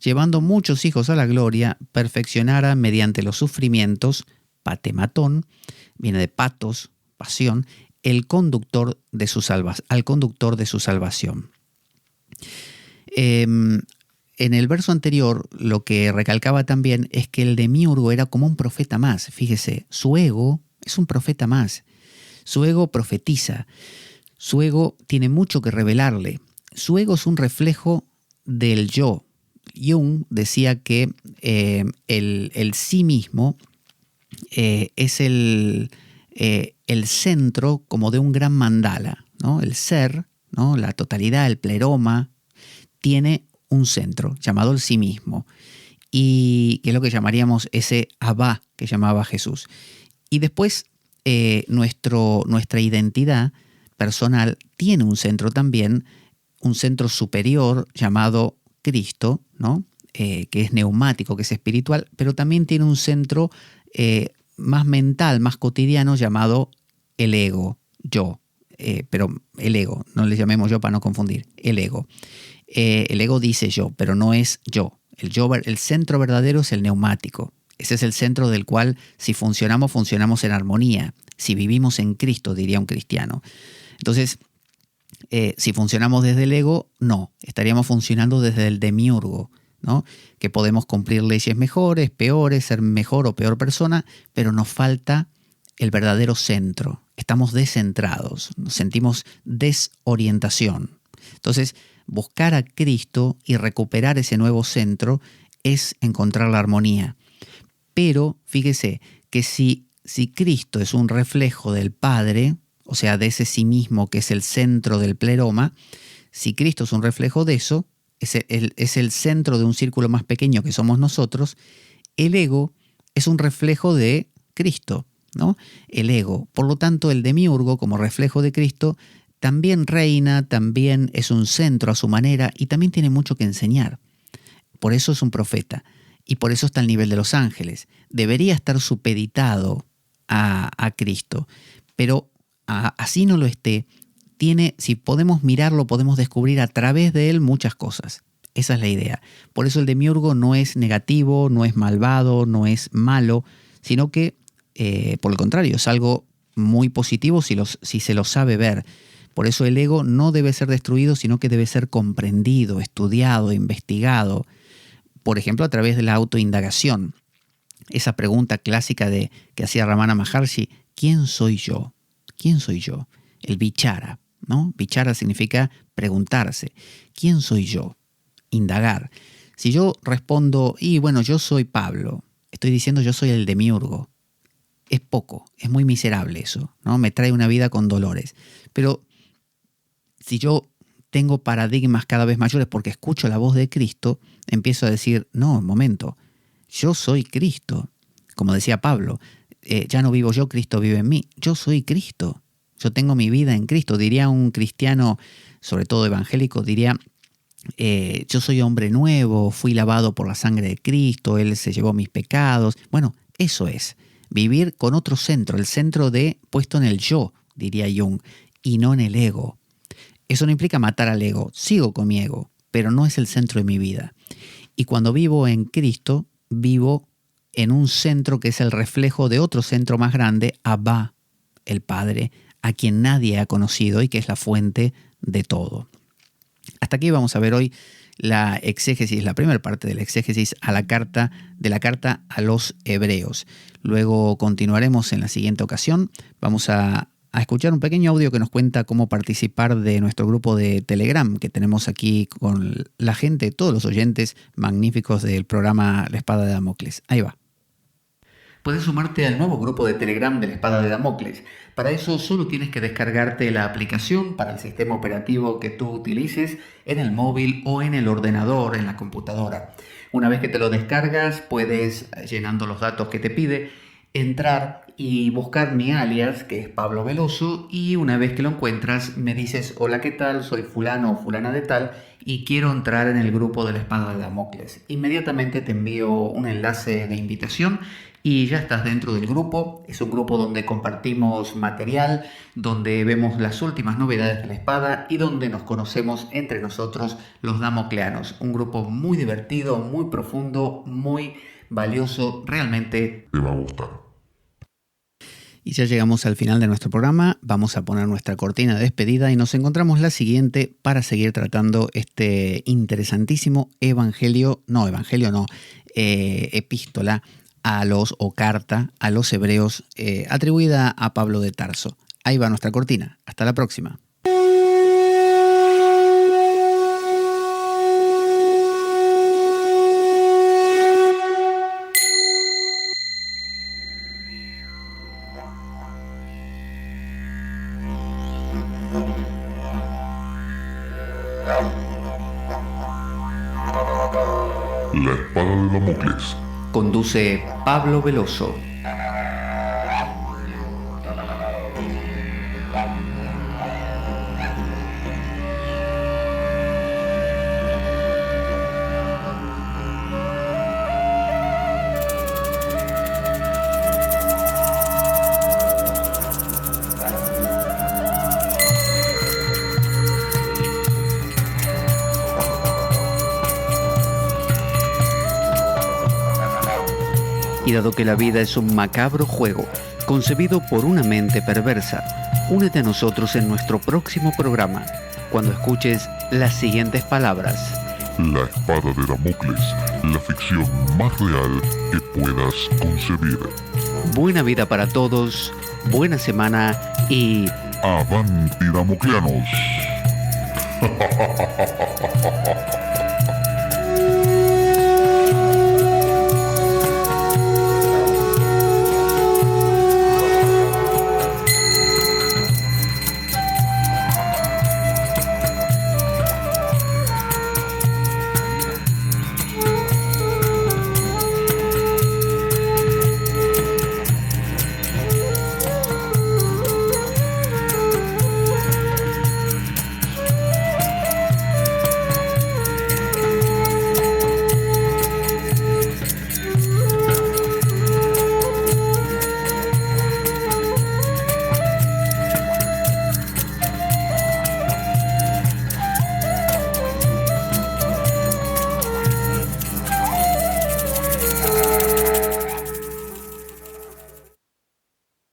llevando muchos hijos a la gloria, perfeccionara mediante los sufrimientos, patematón, viene de patos, pasión, al conductor de su salvación. En el verso anterior, lo que recalcaba también es que el demiurgo era como un profeta más. Fíjese, su ego es un profeta más. Su ego profetiza. Su ego tiene mucho que revelarle. Su ego es un reflejo del yo. Jung decía que el sí mismo es el centro como de un gran mandala, ¿no? El ser, ¿no? La totalidad, el pleroma, tiene un centro llamado el sí mismo, y que es lo que llamaríamos ese Abba que llamaba Jesús. Y después nuestra identidad personal tiene un centro también, un centro superior llamado Cristo, ¿no? Que es neumático, que es espiritual, pero también tiene un centro más mental, más cotidiano, llamado el ego, yo. Pero el ego, no le llamemos yo para no confundir, el ego. El ego dice yo, pero no es yo. El centro verdadero es el neumático. Ese es el centro del cual, si funcionamos en armonía. Si vivimos en Cristo, diría un cristiano. Entonces, si funcionamos desde el ego, no. Estaríamos funcionando desde el demiurgo, ¿no? Que podemos cumplir leyes mejores, peores, ser mejor o peor persona, pero nos falta el verdadero centro. Estamos descentrados, nos sentimos desorientación. Entonces, buscar a Cristo y recuperar ese nuevo centro es encontrar la armonía. Pero fíjese que si Cristo es un reflejo del Padre, o sea, de ese sí mismo que es el centro del pleroma, si Cristo es un reflejo de eso, es el centro de un círculo más pequeño que somos nosotros, el ego es un reflejo de Cristo, ¿no? El ego. Por lo tanto, el demiurgo, como reflejo de Cristo, también reina, también es un centro a su manera y también tiene mucho que enseñar. Por eso es un profeta y por eso está al nivel de los ángeles. Debería estar supeditado a Cristo, pero así no lo esté. Si podemos mirarlo, podemos descubrir a través de él muchas cosas. Esa es la idea. Por eso el demiurgo no es negativo, no es malvado, no es malo, sino que, por el contrario, es algo muy positivo si se lo sabe ver. Por eso el ego no debe ser destruido, sino que debe ser comprendido, estudiado, investigado. Por ejemplo, a través de la autoindagación. esa pregunta clásica que hacía Ramana Maharshi, ¿quién soy yo? ¿Quién soy yo? El vichara, ¿no? Vichara significa preguntarse. ¿Quién soy yo? Indagar. Si yo respondo, yo soy Pablo, estoy diciendo yo soy el demiurgo. Es poco, es muy miserable eso, ¿no? Me trae una vida con dolores. Pero si yo tengo paradigmas cada vez mayores porque escucho la voz de Cristo, empiezo a decir, no, un momento, yo soy Cristo. Como decía Pablo, ya no vivo yo, Cristo vive en mí. Yo soy Cristo. Yo tengo mi vida en Cristo. Diría un cristiano, sobre todo evangélico, diría, yo soy hombre nuevo, fui lavado por la sangre de Cristo, Él se llevó mis pecados. Bueno, eso es, vivir con otro centro, el centro puesto en el yo, diría Jung, y no en el ego. Eso no implica matar al ego, sigo con mi ego, pero no es el centro de mi vida. Y cuando vivo en Cristo, vivo en un centro que es el reflejo de otro centro más grande, Abba, el Padre, a quien nadie ha conocido y que es la fuente de todo. Hasta aquí vamos a ver hoy la exégesis, la primera parte de la exégesis de la carta a los hebreos. Luego continuaremos en la siguiente ocasión. Vamos a escuchar un pequeño audio que nos cuenta cómo participar de nuestro grupo de Telegram que tenemos aquí con la gente, todos los oyentes magníficos del programa La Espada de Damocles. Ahí va. Puedes sumarte al nuevo grupo de Telegram de La Espada de Damocles. Para eso solo tienes que descargarte la aplicación para el sistema operativo que tú utilices en el móvil o en el ordenador, en la computadora. Una vez que te lo descargas, puedes, llenando los datos que te pide, entrar y buscar mi alias, que es Pablo Veloso, y una vez que lo encuentras me dices, hola, ¿qué tal? Soy fulano o fulana de tal y quiero entrar en el grupo de La Espada de Damocles. Inmediatamente te envío un enlace de invitación y ya estás dentro del grupo. Es un grupo donde compartimos material, donde vemos las últimas novedades de la espada y donde nos conocemos entre nosotros los damocleanos. Un grupo muy divertido, muy profundo, muy valioso. Realmente te va a gustar. Y ya llegamos al final de nuestro programa. Vamos a poner nuestra cortina de despedida y nos encontramos la siguiente para seguir tratando este interesantísimo epístola o carta a los hebreos atribuida a Pablo de Tarso. Ahí va nuestra cortina. Hasta la próxima. La Espada de Damocles. Conduce Pablo Veloso. Y dado que la vida es un macabro juego concebido por una mente perversa, únete a nosotros en nuestro próximo programa, cuando escuches las siguientes palabras. La Espada de Damocles, la ficción más real que puedas concebir. Buena vida para todos, buena semana y... ¡Avanti, damocleanos!